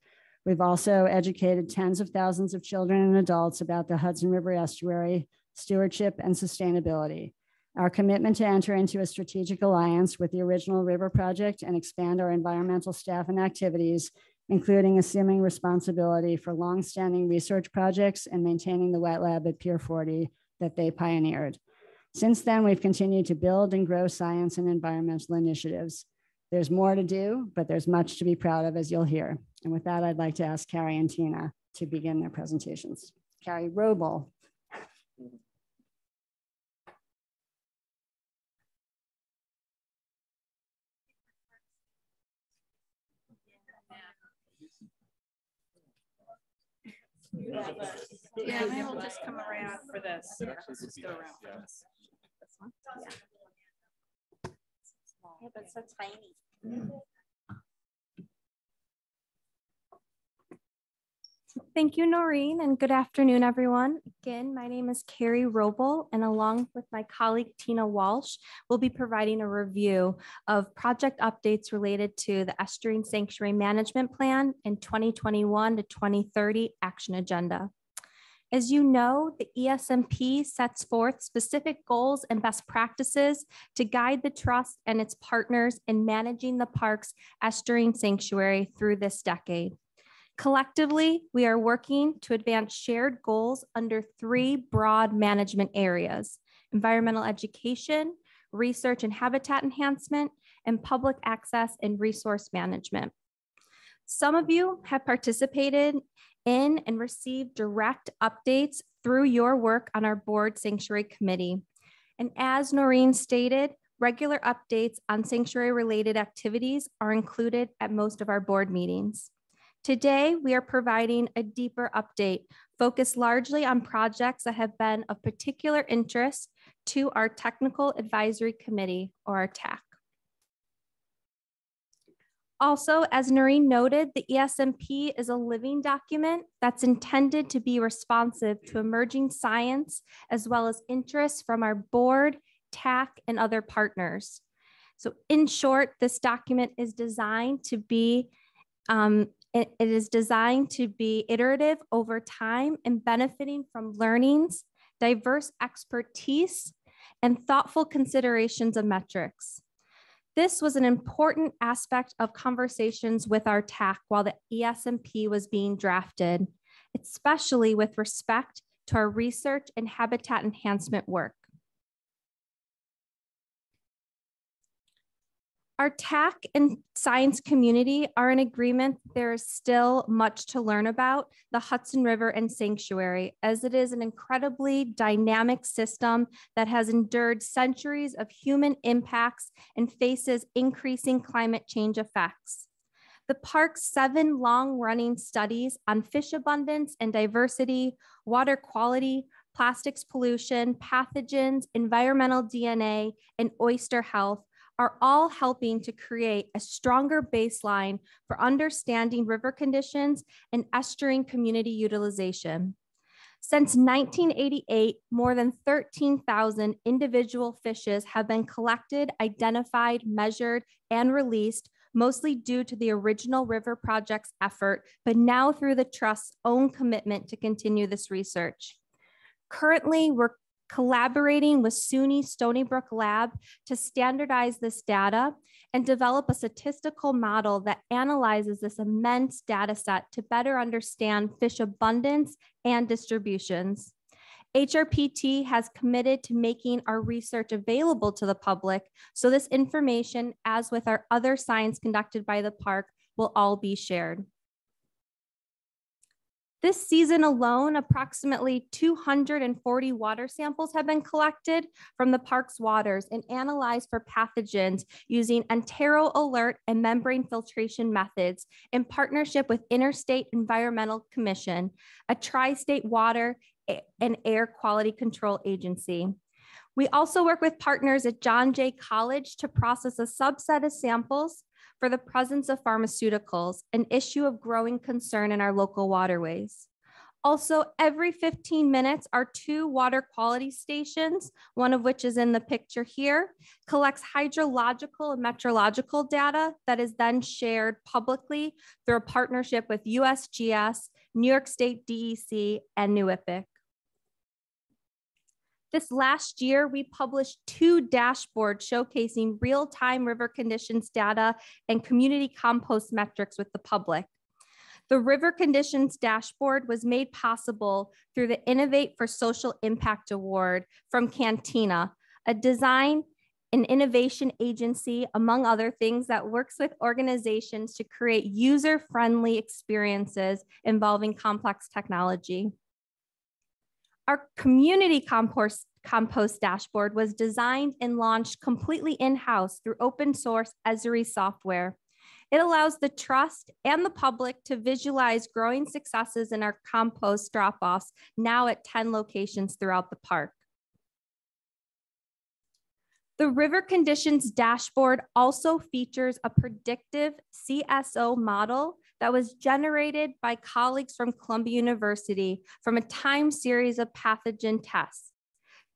We've also educated tens of thousands of children and adults about the Hudson River Estuary, stewardship, and sustainability. Our commitment to enter into a strategic alliance with the original river project and expand our environmental staff and activities, including assuming responsibility for longstanding research projects and maintaining the wet lab at Pier 40 that they pioneered. Since then, we've continued to build and grow science and environmental initiatives. There's more to do, but there's much to be proud of, as you'll hear. And with that, I'd like to ask Carrie and Tina to begin their presentations. Carrie Roble. Yeah, maybe we'll just come around for this. Let's just go around for this. This one? Yeah, but it's so tiny. Thank you, Noreen, and good afternoon, everyone. Again, my name is Carrie Roble, and along with my colleague Tina Walsh, we'll be providing a review of project updates related to the Estuary Sanctuary Management Plan and 2021 to 2030 Action Agenda. As you know, the ESMP sets forth specific goals and best practices to guide the trust and its partners in managing the park's estuarine sanctuary through this decade. Collectively, we are working to advance shared goals under 3 broad management areas: environmental education, research and habitat enhancement, and public access and resource management. Some of you have participated in and received direct updates through your work on our board sanctuary committee. And as Noreen stated, regular updates on sanctuary related activities are included at most of our board meetings. Today, we are providing a deeper update focused largely on projects that have been of particular interest to our Technical Advisory Committee, or our TAC. Also, as Noreen noted, the ESMP is a living document that's intended to be responsive to emerging science, as well as interests from our board, TAC, and other partners. So in short, this document is designed to be It is designed to be iterative over time and benefiting from learnings, diverse expertise, and thoughtful considerations of metrics. This was an important aspect of conversations with our TAC while the ESMP was being drafted, especially with respect to our research and habitat enhancement work. Our TAC and science community are in agreement there is still much to learn about the Hudson River and Sanctuary, as it is an incredibly dynamic system that has endured centuries of human impacts and faces increasing climate change effects. The park's 7 long-running studies on fish abundance and diversity, water quality, plastics pollution, pathogens, environmental DNA, and oyster health are all helping to create a stronger baseline for understanding river conditions and estuarine community utilization. Since 1988, more than 13,000 individual fishes have been collected, identified, measured, and released, mostly due to the original River Project's effort, but now through the Trust's own commitment to continue this research. Currently, we're collaborating with SUNY Stony Brook Lab to standardize this data and develop a statistical model that analyzes this immense data set to better understand fish abundance and distributions. HRPT has committed to making our research available to the public, so this information, as with our other science conducted by the park, will all be shared. This season alone, approximately 240 water samples have been collected from the park's waters and analyzed for pathogens using Entero Alert and membrane filtration methods in partnership with Interstate Environmental Commission, a tri-state water and air quality control agency. We also work with partners at John Jay College to process a subset of samples for the presence of pharmaceuticals, an issue of growing concern in our local waterways. Also, every 15 minutes, our 2 water quality stations, one of which is in the picture here, collects hydrological and meteorological data that is then shared publicly through a partnership with USGS, New York State DEC, and NEWIPIC. This last year, we published 2 dashboards showcasing real-time river conditions data and community compost metrics with the public. The River Conditions Dashboard was made possible through the Innovate for Social Impact Award from Cantina, a design and innovation agency, among other things, that works with organizations to create user-friendly experiences involving complex technology. Our community compost dashboard was designed and launched completely in-house through open source Estuary software. It allows the trust and the public to visualize growing successes in our compost drop-offs, now at 10 locations throughout the park. The River Conditions Dashboard also features a predictive CSO model that was generated by colleagues from Columbia University from a time series of pathogen tests.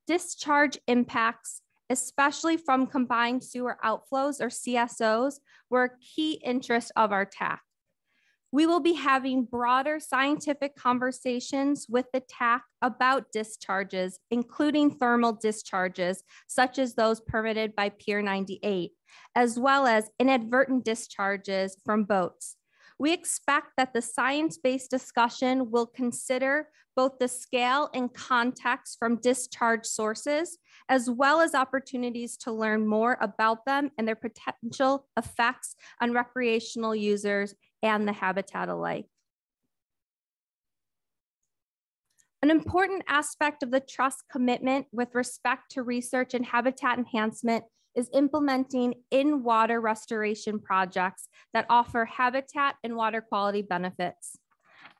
Discharge impacts, especially from combined sewer outflows or CSOs, were a key interest of our TAC. We will be having broader scientific conversations with the TAC about discharges, including thermal discharges, such as those permitted by Pier 98, as well as inadvertent discharges from boats. We expect that the science-based discussion will consider both the scale and context from discharge sources, as well as opportunities to learn more about them and their potential effects on recreational users and the habitat alike. An important aspect of the Trust commitment with respect to research and habitat enhancement is implementing in-water restoration projects that offer habitat and water quality benefits.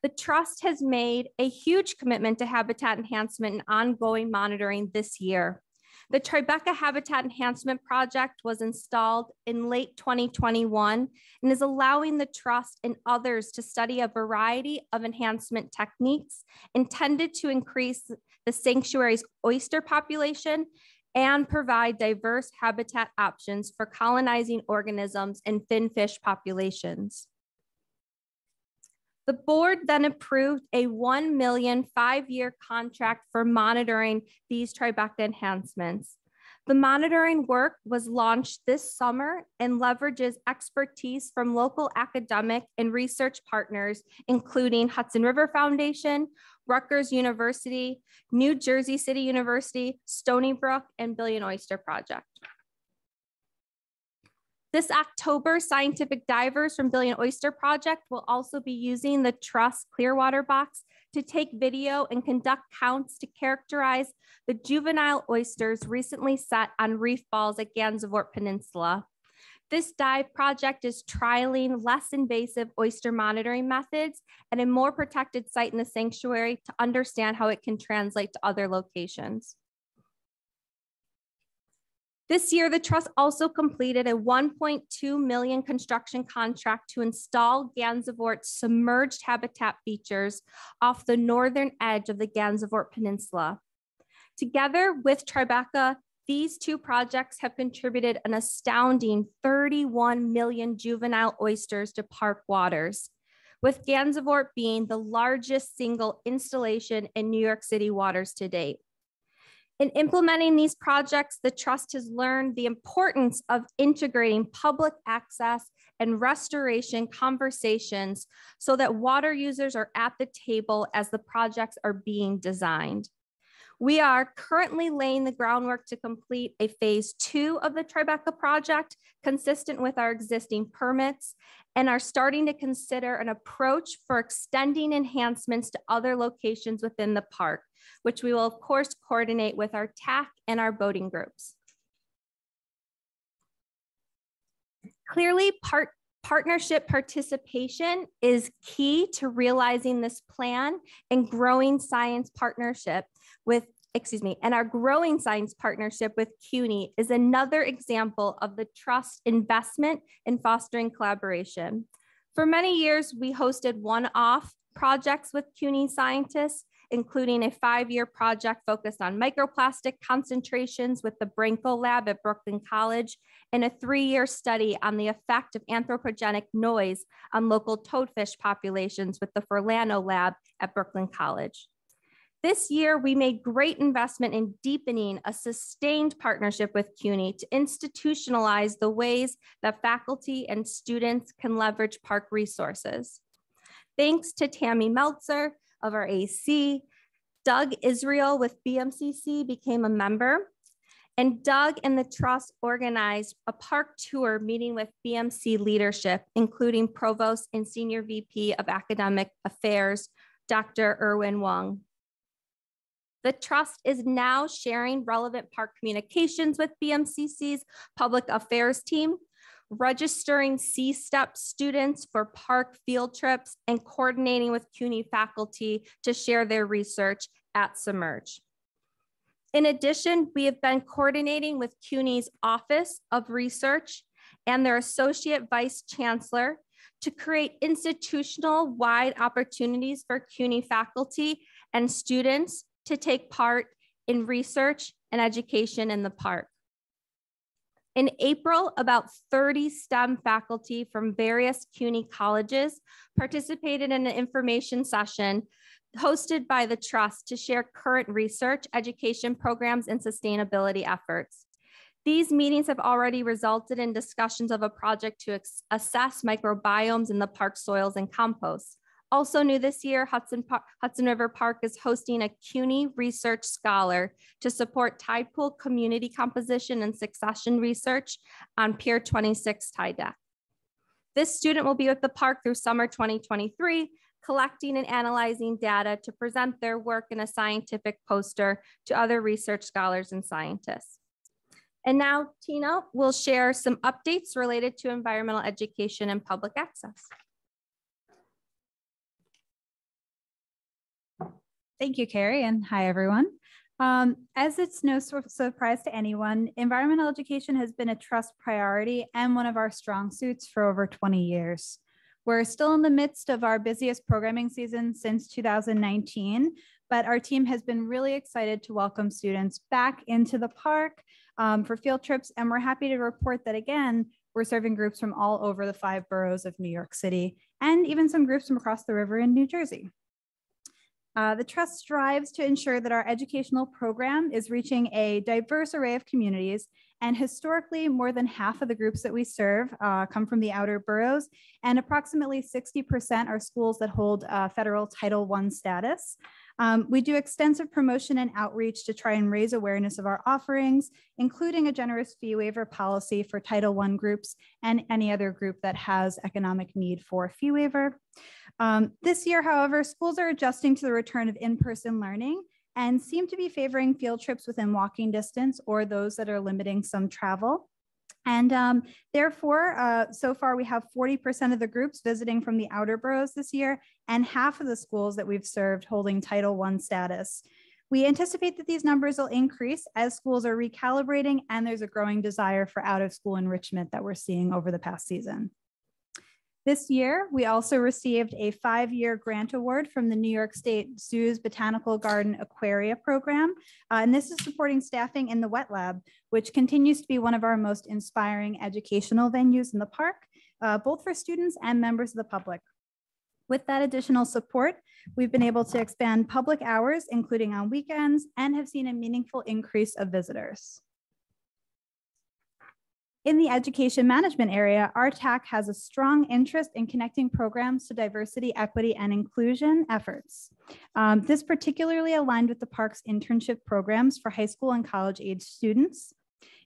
The Trust has made a huge commitment to habitat enhancement and ongoing monitoring this year. The Tribeca Habitat Enhancement Project was installed in late 2021 and is allowing the Trust and others to study a variety of enhancement techniques intended to increase the sanctuary's oyster population and provide diverse habitat options for colonizing organisms and finfish populations. The board then approved a $1 million 5-year contract for monitoring these Tribeca enhancements. The monitoring work was launched this summer and leverages expertise from local academic and research partners, including Hudson River Foundation, Rutgers University, New Jersey City University, Stony Brook, and Billion Oyster Project. This October, scientific divers from Billion Oyster Project will also be using the Trust Clearwater box to take video and conduct counts to characterize the juvenile oysters recently set on reef balls at Gansevoort Peninsula. This dive project is trialing less invasive oyster monitoring methods at a more protected site in the sanctuary to understand how it can translate to other locations. This year, the Trust also completed a $1.2 million construction contract to install Gansevoort's submerged habitat features off the northern edge of the Gansevoort Peninsula. Together with Tribeca, these 2 projects have contributed an astounding 31 million juvenile oysters to park waters, with Gansevoort being the largest single installation in New York City waters to date. In implementing these projects, the Trust has learned the importance of integrating public access and restoration conversations so that water users are at the table as the projects are being designed. We are currently laying the groundwork to complete a phase 2 of the Tribeca project, consistent with our existing permits, and are starting to consider an approach for extending enhancements to other locations within the park, which we will of course coordinate with our TAC and our boating groups. Clearly, partnership participation is key to realizing this plan and growing science partnership with, and our growing science partnership with CUNY is another example of the Trust investment in fostering collaboration. For many years, we hosted one-off projects with CUNY scientists, including a 5-year project focused on microplastic concentrations with the Branco Lab at Brooklyn College, and a 3-year study on the effect of anthropogenic noise on local toadfish populations with the Furlano Lab at Brooklyn College. This year, we made great investment in deepening a sustained partnership with CUNY to institutionalize the ways that faculty and students can leverage park resources. Thanks to Tammy Meltzer of our AC, Doug Israel with BMCC became a member, and Doug and the Trust organized a park tour meeting with BMC leadership, including Provost and Senior VP of Academic Affairs, Dr. Erwin Wong. The Trust is now sharing relevant park communications with BMCC's public affairs team, registering C-STEP students for park field trips, and coordinating with CUNY faculty to share their research at Submerged. In addition, we have been coordinating with CUNY's Office of Research and their Associate Vice Chancellor to create institutional-wide opportunities for CUNY faculty and students to take part in research and education in the park. In April, about 30 STEM faculty from various CUNY colleges participated in an information session hosted by the Trust to share current research, education programs, and sustainability efforts. These meetings have already resulted in discussions of a project to assess microbiomes in the park soils and compost. Also new this year, Hudson River Park is hosting a CUNY research scholar to support tide pool community composition and succession research on Pier 26 tide deck. This student will be with the park through summer 2023, collecting and analyzing data to present their work in a scientific poster to other research scholars and scientists. And now Tina will share some updates related to environmental education and public access. Thank you, Carrie, and hi, everyone. As it's no surprise to anyone, environmental education has been a Trust priority and one of our strong suits for over 20 years. We're still in the midst of our busiest programming season since 2019, but our team has been really excited to welcome students back into the park for field trips, and we're happy to report that, again, we're serving groups from all over the 5 boroughs of New York City, and even some groups from across the river in New Jersey. The Trust strives to ensure that our educational program is reaching a diverse array of communities, and historically, more than half of the groups that we serve come from the outer boroughs, and approximately 60% are schools that hold federal Title I status. We do extensive promotion and outreach to try and raise awareness of our offerings, including a generous fee waiver policy for Title I groups and any other group that has economic need for a fee waiver. This year, however, schools are adjusting to the return of in-person learning and seem to be favoring field trips within walking distance or those that are limiting some travel. And therefore, so far we have 40% of the groups visiting from the outer boroughs this year, and half of the schools that we've served holding Title I status. We anticipate that these numbers will increase as schools are recalibrating, and there's a growing desire for out-of-school enrichment that we're seeing over the past season. This year, we also received a 5-year grant award from the New York State Zoo's Botanical Garden Aquaria program. And this is supporting staffing in the wet lab, which continues to be one of our most inspiring educational venues in the park, both for students and members of the public. With that additional support, we've been able to expand public hours, including on weekends, and have seen a meaningful increase of visitors. In the education management area, our TAC has a strong interest in connecting programs to diversity, equity, and inclusion efforts. This particularly aligned with the park's internship programs for high school and college-age students.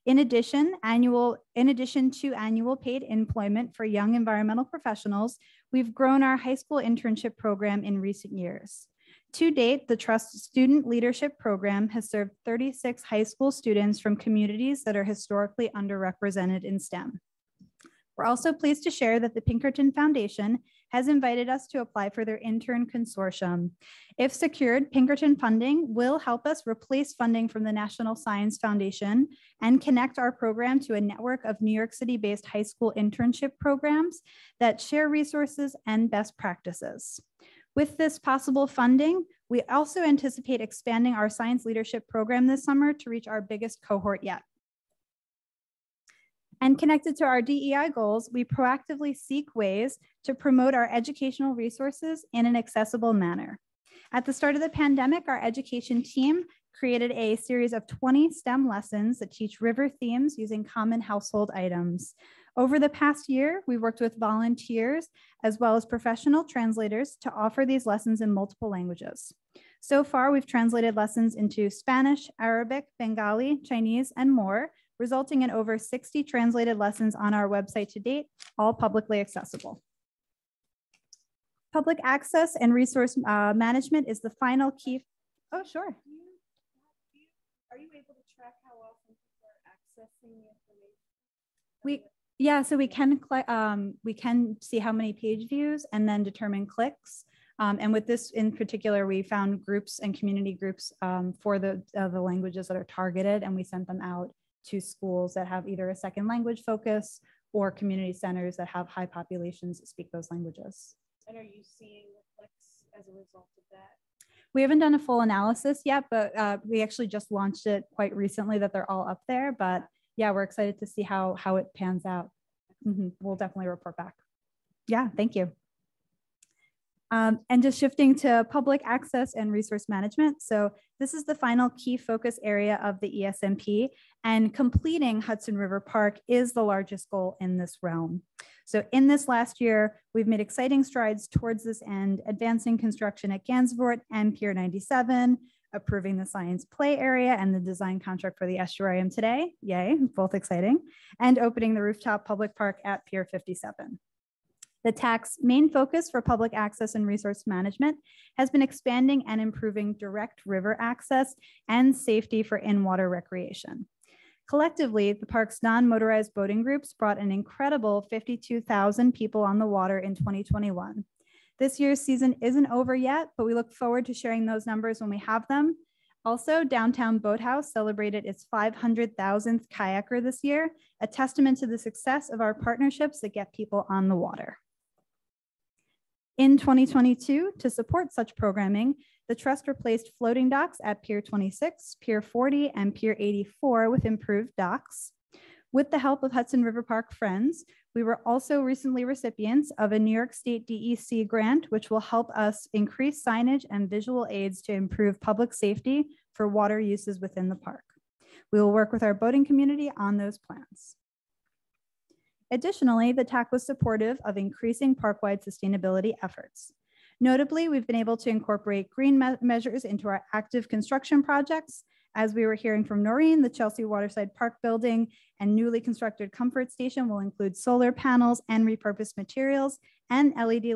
In addition to annual paid employment for young environmental professionals, we've grown our high school internship program in recent years. To date, the Trust Student Leadership Program has served 36 high school students from communities that are historically underrepresented in STEM. We're also pleased to share that the Pinkerton Foundation has invited us to apply for their intern consortium. If secured, Pinkerton funding will help us replace funding from the National Science Foundation and connect our program to a network of New York City-based high school internship programs that share resources and best practices. With this possible funding, we also anticipate expanding our science leadership program this summer to reach our biggest cohort yet. And connected to our DEI goals, we proactively seek ways to promote our educational resources in an accessible manner. At the start of the pandemic, our education team created a series of 20 STEM lessons that teach river themes using common household items. Over the past year, we worked with volunteers as well as professional translators to offer these lessons in multiple languages. So far, we've translated lessons into Spanish, Arabic, Bengali, Chinese, and more, resulting in over 60 translated lessons on our website to date, all publicly accessible. Public access and resource management is the final key. Oh, sure. Are you able to track how often people are accessing the information? So we can see how many page views and then determine clicks. And with this in particular, we found groups and community groups for the languages that are targeted, and we sent them out to schools that have either a second language focus or community centers that have high populations that speak those languages. And are you seeing the clicks as a result of that? We haven't done a full analysis yet, but we actually just launched it quite recently that they're all up there. But yeah, we're excited to see how it pans out. We'll definitely report back. Yeah, thank you. And just shifting to public access and resource management. So this is the final key focus area of the ESMP, and completing Hudson River Park is the largest goal in this realm. So in this last year, we've made exciting strides towards this end, advancing construction at Gansevoort and Pier 97, approving the science play area and the design contract for the estuarium today, yay, both exciting, and opening the rooftop public park at Pier 57. The TAC's main focus for public access and resource management has been expanding and improving direct river access and safety for in-water recreation. Collectively, the park's non-motorized boating groups brought an incredible 52,000 people on the water in 2021. This year's season isn't over yet, but we look forward to sharing those numbers when we have them. Also, Downtown Boathouse celebrated its 500,000th kayaker this year, a testament to the success of our partnerships that get people on the water. In 2022, to support such programming, the Trust replaced floating docks at Pier 26, Pier 40, and Pier 84 with improved docks. With the help of Hudson River Park Friends, we were also recently recipients of a New York State DEC grant, which will help us increase signage and visual aids to improve public safety for water uses within the park. We will work with our boating community on those plans. Additionally, the TAC was supportive of increasing park-wide sustainability efforts. Notably, we've been able to incorporate green measures into our active construction projects. As we were hearing from Noreen, the Chelsea Waterside Park building and newly constructed comfort station will include solar panels and repurposed materials, and LED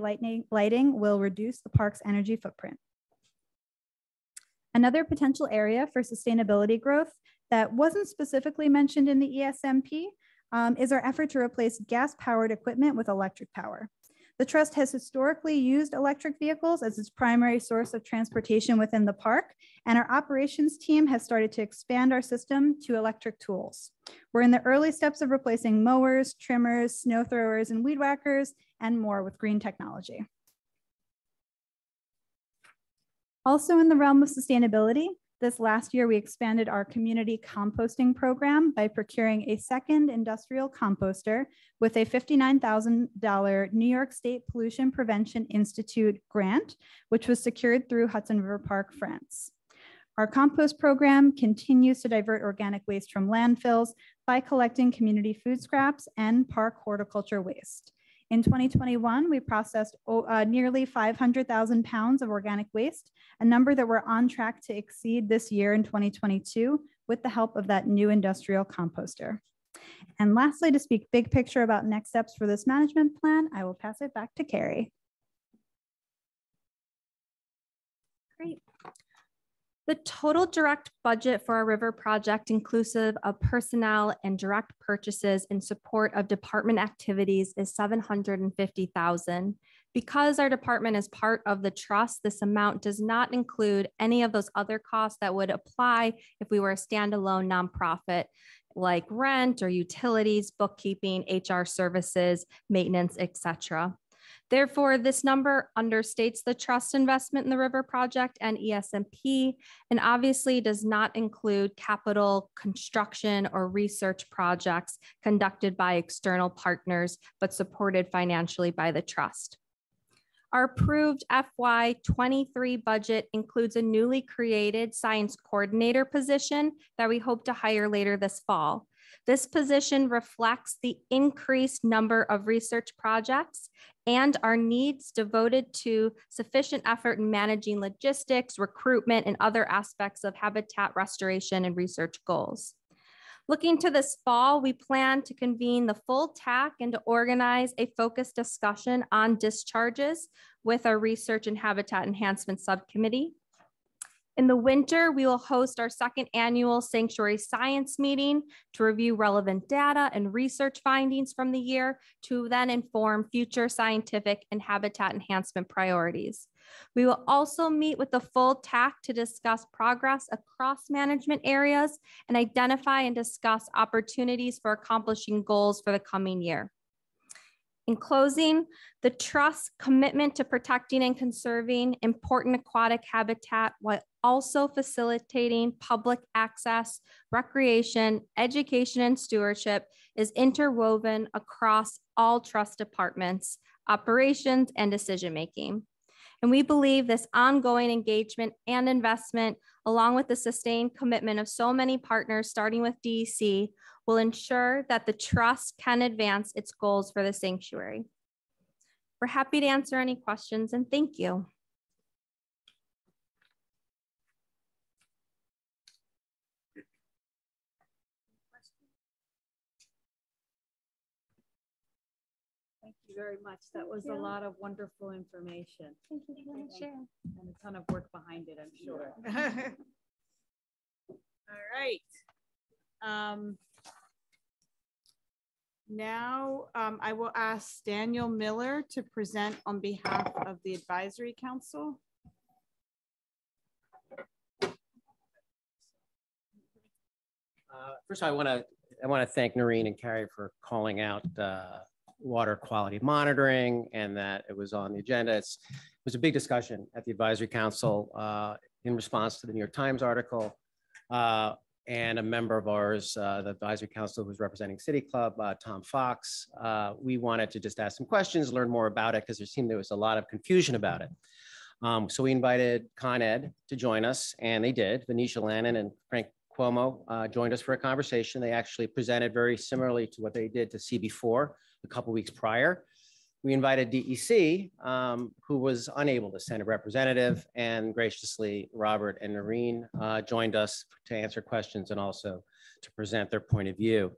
lighting will reduce the park's energy footprint. Another potential area for sustainability growth that wasn't specifically mentioned in the ESMP is our effort to replace gas-powered equipment with electric power. The Trust has historically used electric vehicles as its primary source of transportation within the park, and our operations team has started to expand our system to electric tools. We're in the early steps of replacing mowers, trimmers, snow throwers, and weed whackers, and more with green technology. Also in the realm of sustainability, this last year, we expanded our community composting program by procuring a second industrial composter with a $59,000 New York State Pollution Prevention Institute grant, which was secured through Hudson River Park Friends. Our compost program continues to divert organic waste from landfills by collecting community food scraps and park horticulture waste. In 2021, we processed nearly 500,000 pounds of organic waste, a number that we're on track to exceed this year in 2022 with the help of that new industrial composter. And lastly, to speak big picture about next steps for this management plan, I will pass it back to Carrie. Great. The total direct budget for our river project, inclusive of personnel and direct purchases in support of department activities, is $750,000. Because our department is part of the trust, this amount does not include any of those other costs that would apply if we were a standalone nonprofit, like rent or utilities, bookkeeping, HR services, maintenance, etc. Therefore, this number understates the trust investment in the river project and ESMP, and obviously does not include capital construction or research projects conducted by external partners, but supported financially by the trust. Our approved FY23 budget includes a newly created science coordinator position that we hope to hire later this fall. This position reflects the increased number of research projects and our needs devoted to sufficient effort in managing logistics, recruitment, and other aspects of habitat restoration and research goals. Looking to this fall, we plan to convene the full TAC and to organize a focused discussion on discharges with our Research and Habitat Enhancement Subcommittee. In the winter, we will host our second annual Sanctuary Science meeting to review relevant data and research findings from the year to then inform future scientific and habitat enhancement priorities. We will also meet with the full TAC to discuss progress across management areas and identify and discuss opportunities for accomplishing goals for the coming year. In closing, the Trust's commitment to protecting and conserving important aquatic habitat while also facilitating public access, recreation, education, and stewardship is interwoven across all Trust departments, operations, and decision-making. And we believe this ongoing engagement and investment, along with the sustained commitment of so many partners, starting with DEC, will ensure that the Trust can advance its goals for the sanctuary. We're happy to answer any questions, and thank you. Thank you very much. That was a lot of wonderful information. Thank you for letting me share. And a ton of work behind it, I'm sure. All right. Now I will ask Daniel Miller to present on behalf of the Advisory Council. First, I want to thank Noreen and Carrie for calling out water quality monitoring and that it was on the agenda. It was a big discussion at the Advisory Council in response to the New York Times article. And a member of ours, the Advisory Council who's representing City Club, Tom Fox, we wanted to just ask some questions, learn more about it, because there was a lot of confusion about it. So we invited Con Ed to join us, and they did. Venetia Lannon and Frank Cuomo joined us for a conversation. They actually presented very similarly to what they did to CB4 a couple weeks prior. We invited DEC, who was unable to send a representative, and graciously Robert and Noreen joined us to answer questions and also to present their point of view.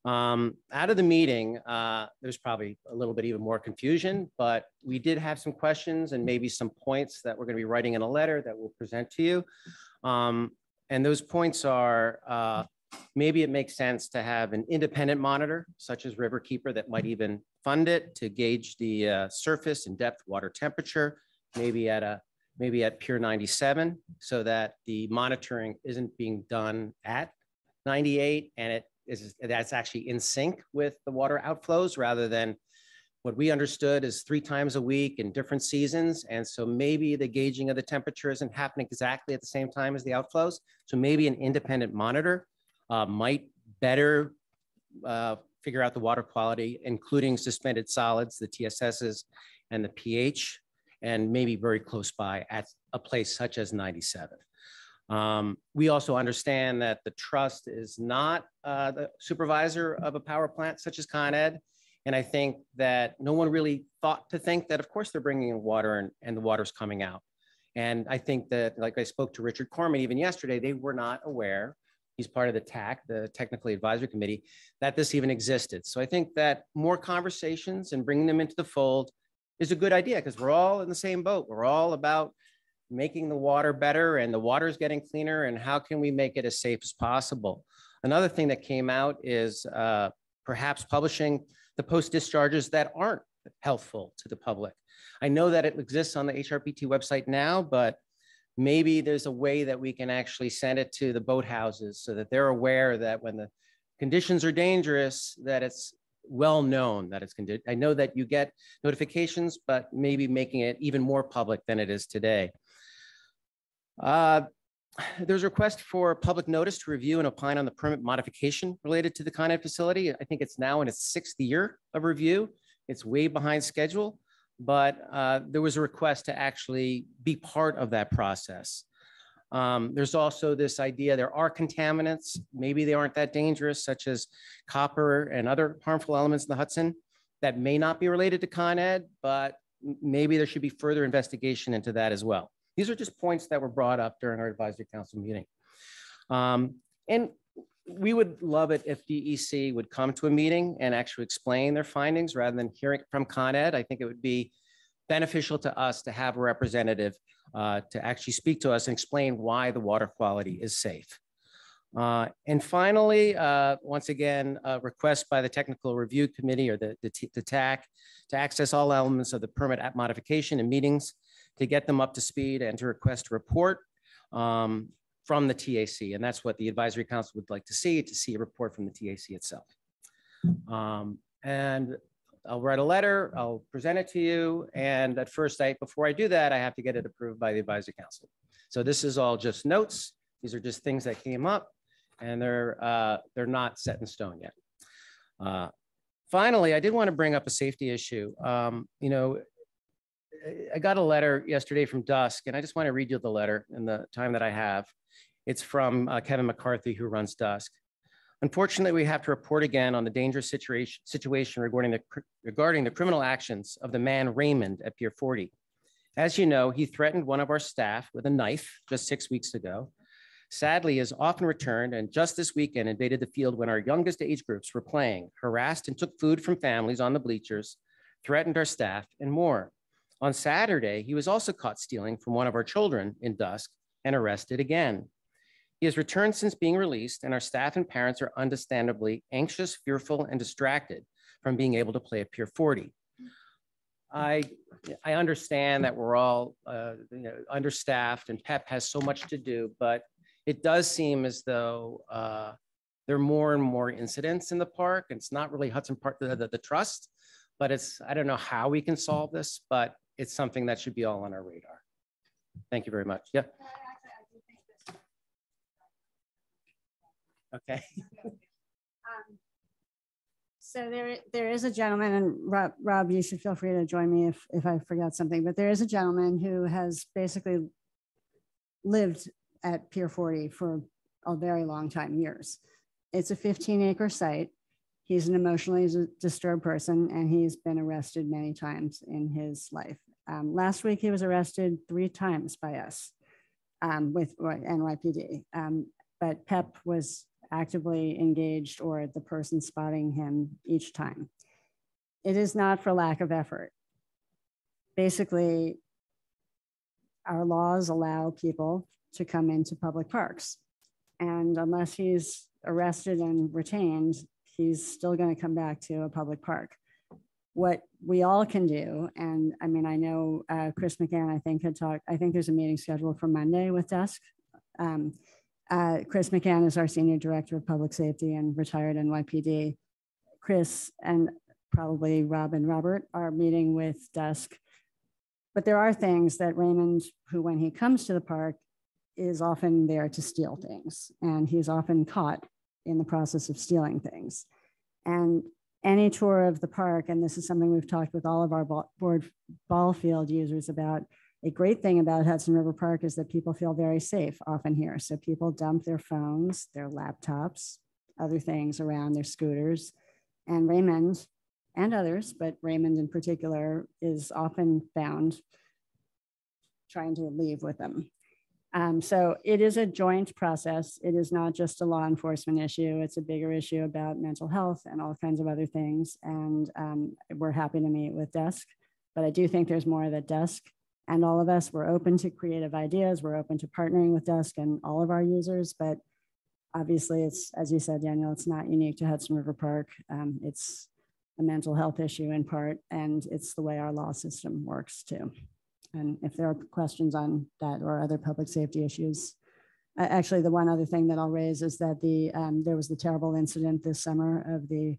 Out of the meeting, there's probably a little bit even more confusion, but we did have some questions and maybe some points that we're going to be writing in a letter that we'll present to you. And those points are, maybe it makes sense to have an independent monitor, such as Riverkeeper, that might even fund it to gauge the surface and depth water temperature, maybe at Pier 97, so that the monitoring isn't being done at 98 and that's actually in sync with the water outflows, rather than what we understood is 3 times a week in different seasons. And so maybe the gauging of the temperature isn't happening exactly at the same time as the outflows. So maybe an independent monitor might better figure out the water quality, including suspended solids, the TSSs, and the pH, and maybe very close by at a place such as 97. We also understand that the Trust is not the supervisor of a power plant such as Con Ed. And I think that no one really thought to think that, of course, they're bringing in water and the water's coming out. And I think that, like I spoke to Richard Corman even yesterday, they were not aware, he's part of the TAC, the Technically Advisory Committee, that this even existed. So I think that more conversations and bringing them into the fold is a good idea, because we're all in the same boat. We're all about making the water better, and the water is getting cleaner, and how can we make it as safe as possible? Another thing that came out is perhaps publishing the post discharges that aren't helpful to the public. I know that it exists on the HRPT website now, but maybe there's a way that we can actually send it to the boathouses so that they're aware that when the conditions are dangerous, that it's well known that it's conditioned. I know that you get notifications, but maybe making it even more public than it is today. There's a request for public notice to review and opine on the permit modification related to the Con Ed facility. I think it's now in its 6th year of review. It's way behind schedule, but there was a request to actually be part of that process. There's also this idea there are contaminants, maybe they aren't that dangerous, such as copper and other harmful elements in the Hudson that may not be related to Con Ed, but maybe there should be further investigation into that as well. These are just points that were brought up during our advisory council meeting. And we would love it if DEC would come to a meeting and actually explain their findings rather than hearing it from Con Ed. I think it would be beneficial to us to have a representative to actually speak to us and explain why the water quality is safe. And finally, once again, a request by the Technical Review Committee or the TAC to access all elements of the permit modification and meetings to get them up to speed and to request a report from the TAC. And that's what the Advisory Council would like to see a report from the TAC itself. And I'll write a letter, I'll present it to you. And at first, before I do that, I have to get it approved by the Advisory Council. So this is all just notes. These are just things that came up and they're not set in stone yet. Finally, I did want to bring up a safety issue. You know, I got a letter yesterday from Dusk, and I just want to read you the letter in the time that I have. It's from Kevin McCarthy, who runs Dusk. Unfortunately, we have to report again on the dangerous situation regarding the criminal actions of the man Raymond at Pier 40. As you know, he threatened one of our staff with a knife just 6 weeks ago. Sadly, he has often returned and just this weekend invaded the field when our youngest age groups were playing, harassed and took food from families on the bleachers, threatened our staff, and more. On Saturday, he was also caught stealing from one of our children in Dusk and arrested again. He has returned since being released, and our staff and parents are understandably anxious, fearful, and distracted from being able to play at Pier 40. I understand that we're all understaffed and PEP has so much to do, but it does seem as though there are more and more incidents in the park. And it's not really Hudson Park, the trust, but I don't know how we can solve this, but it's something that should be all on our radar. Thank you very much. Yeah. Okay. So there is a gentleman, and Rob, you should feel free to join me if I forgot something, but there is a gentleman who has basically lived at Pier 40 for a very long time, years. It's a 15-acre site. He's an emotionally disturbed person, and he's been arrested many times in his life. Last week, he was arrested 3 times by us with NYPD, but PEP was actively engaged or the person spotting him each time. It is not for lack of effort. Basically, our laws allow people to come into public parks. And unless he's arrested and retained, he's still going to come back to a public park. What we all can do, and I mean, I know Chris McCann, I think there's a meeting scheduled for Monday with Dusk. Chris McCann is our Senior Director of Public Safety and retired NYPD. Chris and probably Rob and Robert are meeting with Dusk. But there are things that Raymond, who when he comes to the park, is often there to steal things. And he's often caught in the process of stealing things. And any tour of the park, and this is something we've talked with all of our ball field users about, a great thing about Hudson River Park is that people feel very safe often here. So people dump their phones, their laptops, other things around, their scooters. And Raymond and others, but Raymond in particular, is often found trying to leave with them. So it is a joint process. It is not just a law enforcement issue. It's a bigger issue about mental health and all kinds of other things. And we're happy to meet with Dusk, but I do think there's more that Dusk and all of us, we're open to creative ideas. We're open to partnering with Dusk and all of our users, but obviously it's, as you said, Daniel, it's not unique to Hudson River Park. It's a mental health issue in part, and it's the way our law system works too. And if there are questions on that or other public safety issues, actually the one other thing that I'll raise is that there was the terrible incident this summer of the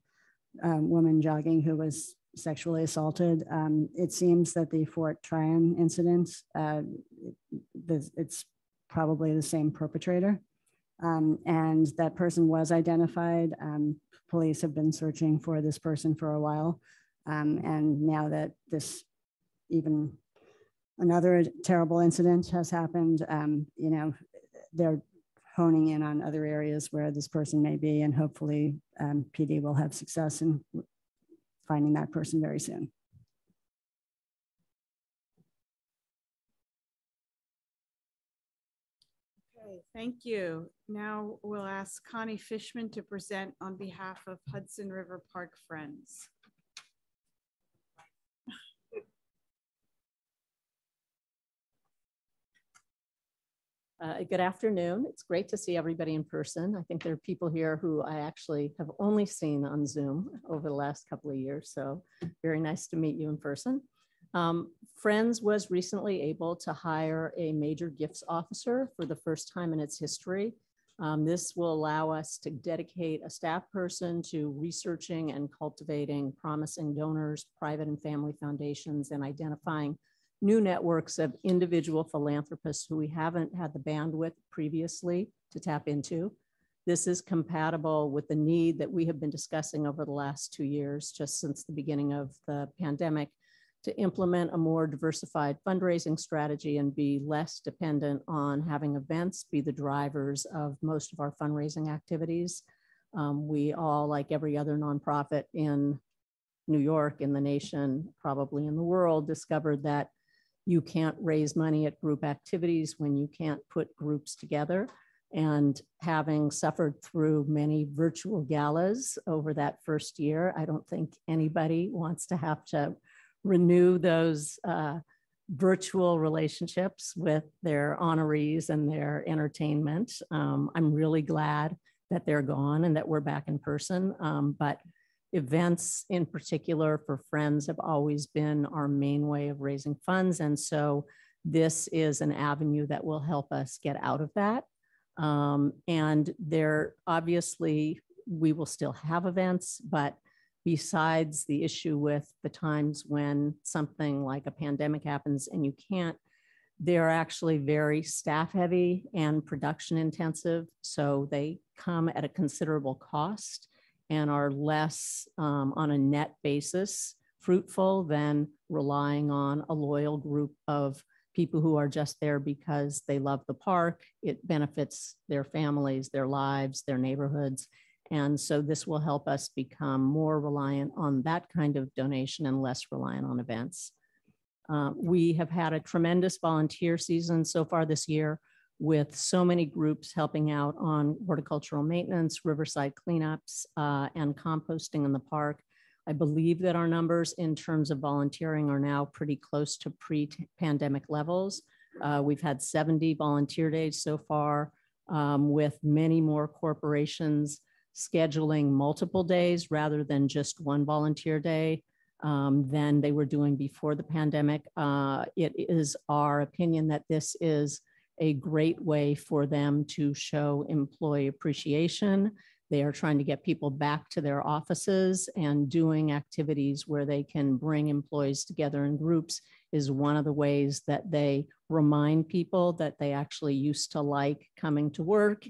woman jogging who was sexually assaulted. It seems that the Fort Tryon incident, it's probably the same perpetrator. And that person was identified. Police have been searching for this person for a while. And now that this even another terrible incident has happened, you know, they're honing in on other areas where this person may be, and hopefully PD will have success in finding that person very soon. Okay, thank you. Now we'll ask Connie Fishman to present on behalf of Hudson River Park Friends. Good afternoon. It's great to see everybody in person. I think there are people here who I actually have only seen on Zoom over the last couple of years. So very nice to meet you in person. Friends was recently able to hire a major gifts officer for the first time in its history. This will allow us to dedicate a staff person to researching and cultivating promising donors, private and family foundations, and identifying new networks of individual philanthropists who we haven't had the bandwidth previously to tap into. This is compatible with the need that we have been discussing over the last 2 years, just since the beginning of the pandemic, to implement a more diversified fundraising strategy and be less dependent on having events be the drivers of most of our fundraising activities. We all, like every other nonprofit in New York, in the nation, probably in the world, discovered that you can't raise money at group activities when you can't put groups together. And having suffered through many virtual galas over that first year, I don't think anybody wants to have to renew those virtual relationships with their honorees and their entertainment. I'm really glad that they're gone and that we're back in person. But events in particular for Friends have always been our main way of raising funds. And so this is an avenue that will help us get out of that. And there, obviously, we will still have events, but besides the issue with the times when something like a pandemic happens and you can't, they're actually very staff heavy and production intensive. So they come at a considerable cost and are less on a net basis fruitful than relying on a loyal group of people who are just there because they love the park. It benefits their families, their lives, their neighborhoods. And so this will help us become more reliant on that kind of donation and less reliant on events. We have had a tremendous volunteer season so far this year, with so many groups helping out on horticultural maintenance, riverside cleanups, and composting in the park. I believe that our numbers in terms of volunteering are now pretty close to pre-pandemic levels. We've had 70 volunteer days so far, with many more corporations scheduling multiple days rather than just one volunteer day than they were doing before the pandemic. It is our opinion that this is a great way for them to show employee appreciation. They are trying to get people back to their offices, and doing activities where they can bring employees together in groups is one of the ways that they remind people that they actually used to like coming to work,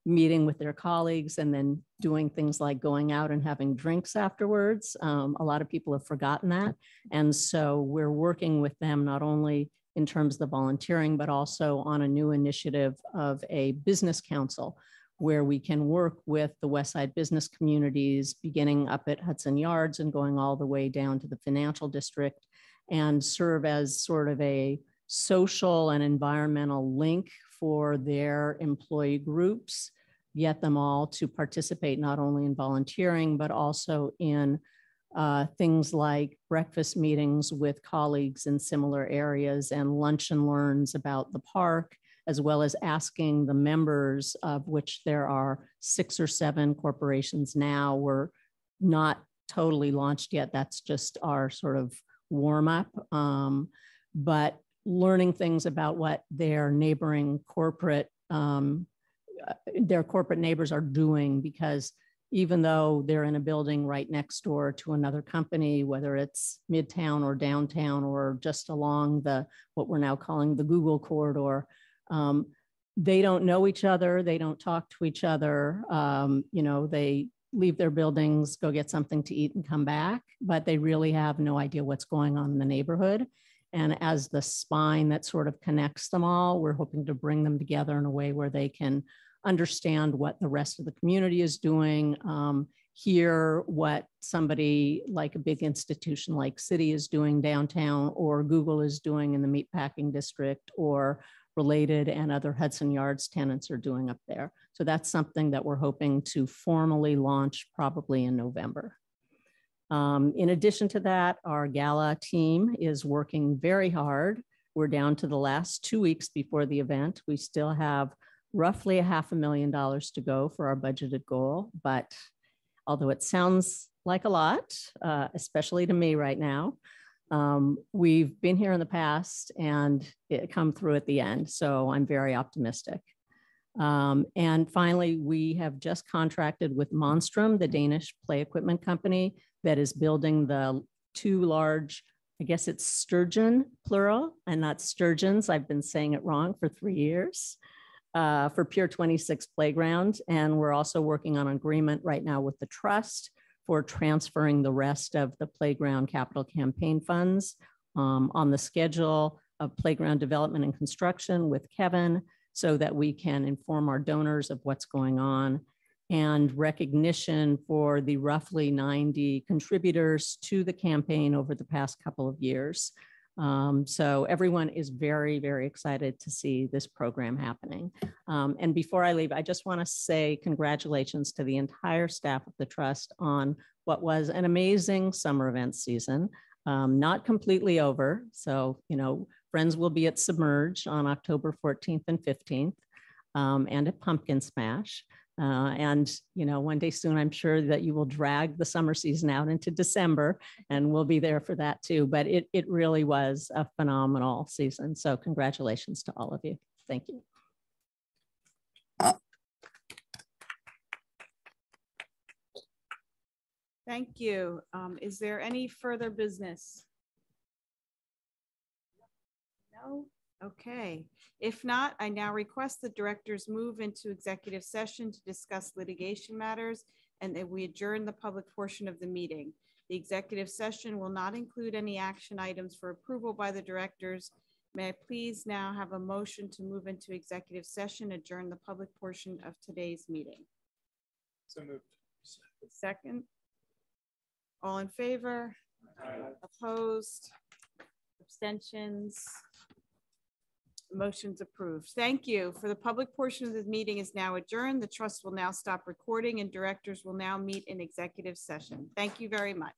meeting with their colleagues, and then doing things like going out and having drinks afterwards. A lot of people have forgotten that. And so we're working with them not only in terms of the volunteering, but also on a new initiative of a business council where we can work with the West Side business communities, beginning up at Hudson Yards and going all the way down to the financial district, and serve as sort of a social and environmental link for their employee groups, get them all to participate not only in volunteering, but also in things like breakfast meetings with colleagues in similar areas and lunch and learns about the park, as well as asking the members, of which there are 6 or 7 corporations now. We're not totally launched yet. That's just our sort of warm up, but learning things about what their neighboring corporate, their corporate neighbors are doing, because even though they're in a building right next door to another company, whether it's Midtown or downtown or just along what we're now calling the Google corridor. They don't know each other. They don't talk to each other. They leave their buildings, go get something to eat and come back, but they really have no idea what's going on in the neighborhood. And as the spine that sort of connects them all, we're hoping to bring them together in a way where they can understand what the rest of the community is doing, hear what somebody like a big institution like City is doing downtown, or Google is doing in the meatpacking district, or Related and other Hudson Yards tenants are doing up there. So that's something that we're hoping to formally launch probably in November. In addition to that, our gala team is working very hard. We're down to the last 2 weeks before the event. We still have roughly $500,000 to go for our budgeted goal, but although it sounds like a lot, especially to me right now, we've been here in the past and it come through at the end. So I'm very optimistic. And finally, we have just contracted with Monstrum, the Danish play equipment company that is building the 2 large, I guess it's sturgeon, plural, and not sturgeons. I've been saying it wrong for 3 years, for Pier 26 Playground. And we're also working on an agreement right now with the trust for transferring the rest of the playground capital campaign funds on the schedule of playground development and construction with Kevin, so that we can inform our donors of what's going on, and recognition for the roughly 90 contributors to the campaign over the past couple of years. So everyone is very, very excited to see this program happening. And before I leave, I just want to say congratulations to the entire staff of the Trust on what was an amazing summer event season. Not completely over. So, friends will be at Submerged on October 14th and 15th, and at Pumpkin Smash. And one day soon, I'm sure that you will drag the summer season out into December, and we'll be there for that too. But it really was a phenomenal season. So congratulations to all of you. Thank you. Thank you. Is there any further business? No? Okay. If not, I now request the directors move into executive session to discuss litigation matters, and that we adjourn the public portion of the meeting. The executive session will not include any action items for approval by the directors. May I please now have a motion to move into executive session, adjourn the public portion of today's meeting? So moved. Second. All in favor? Aye. Opposed? Abstentions? Motion's approved. Thank you. For the public portion of the meeting is now adjourned. The trust will now stop recording and directors will now meet in executive session. Thank you very much.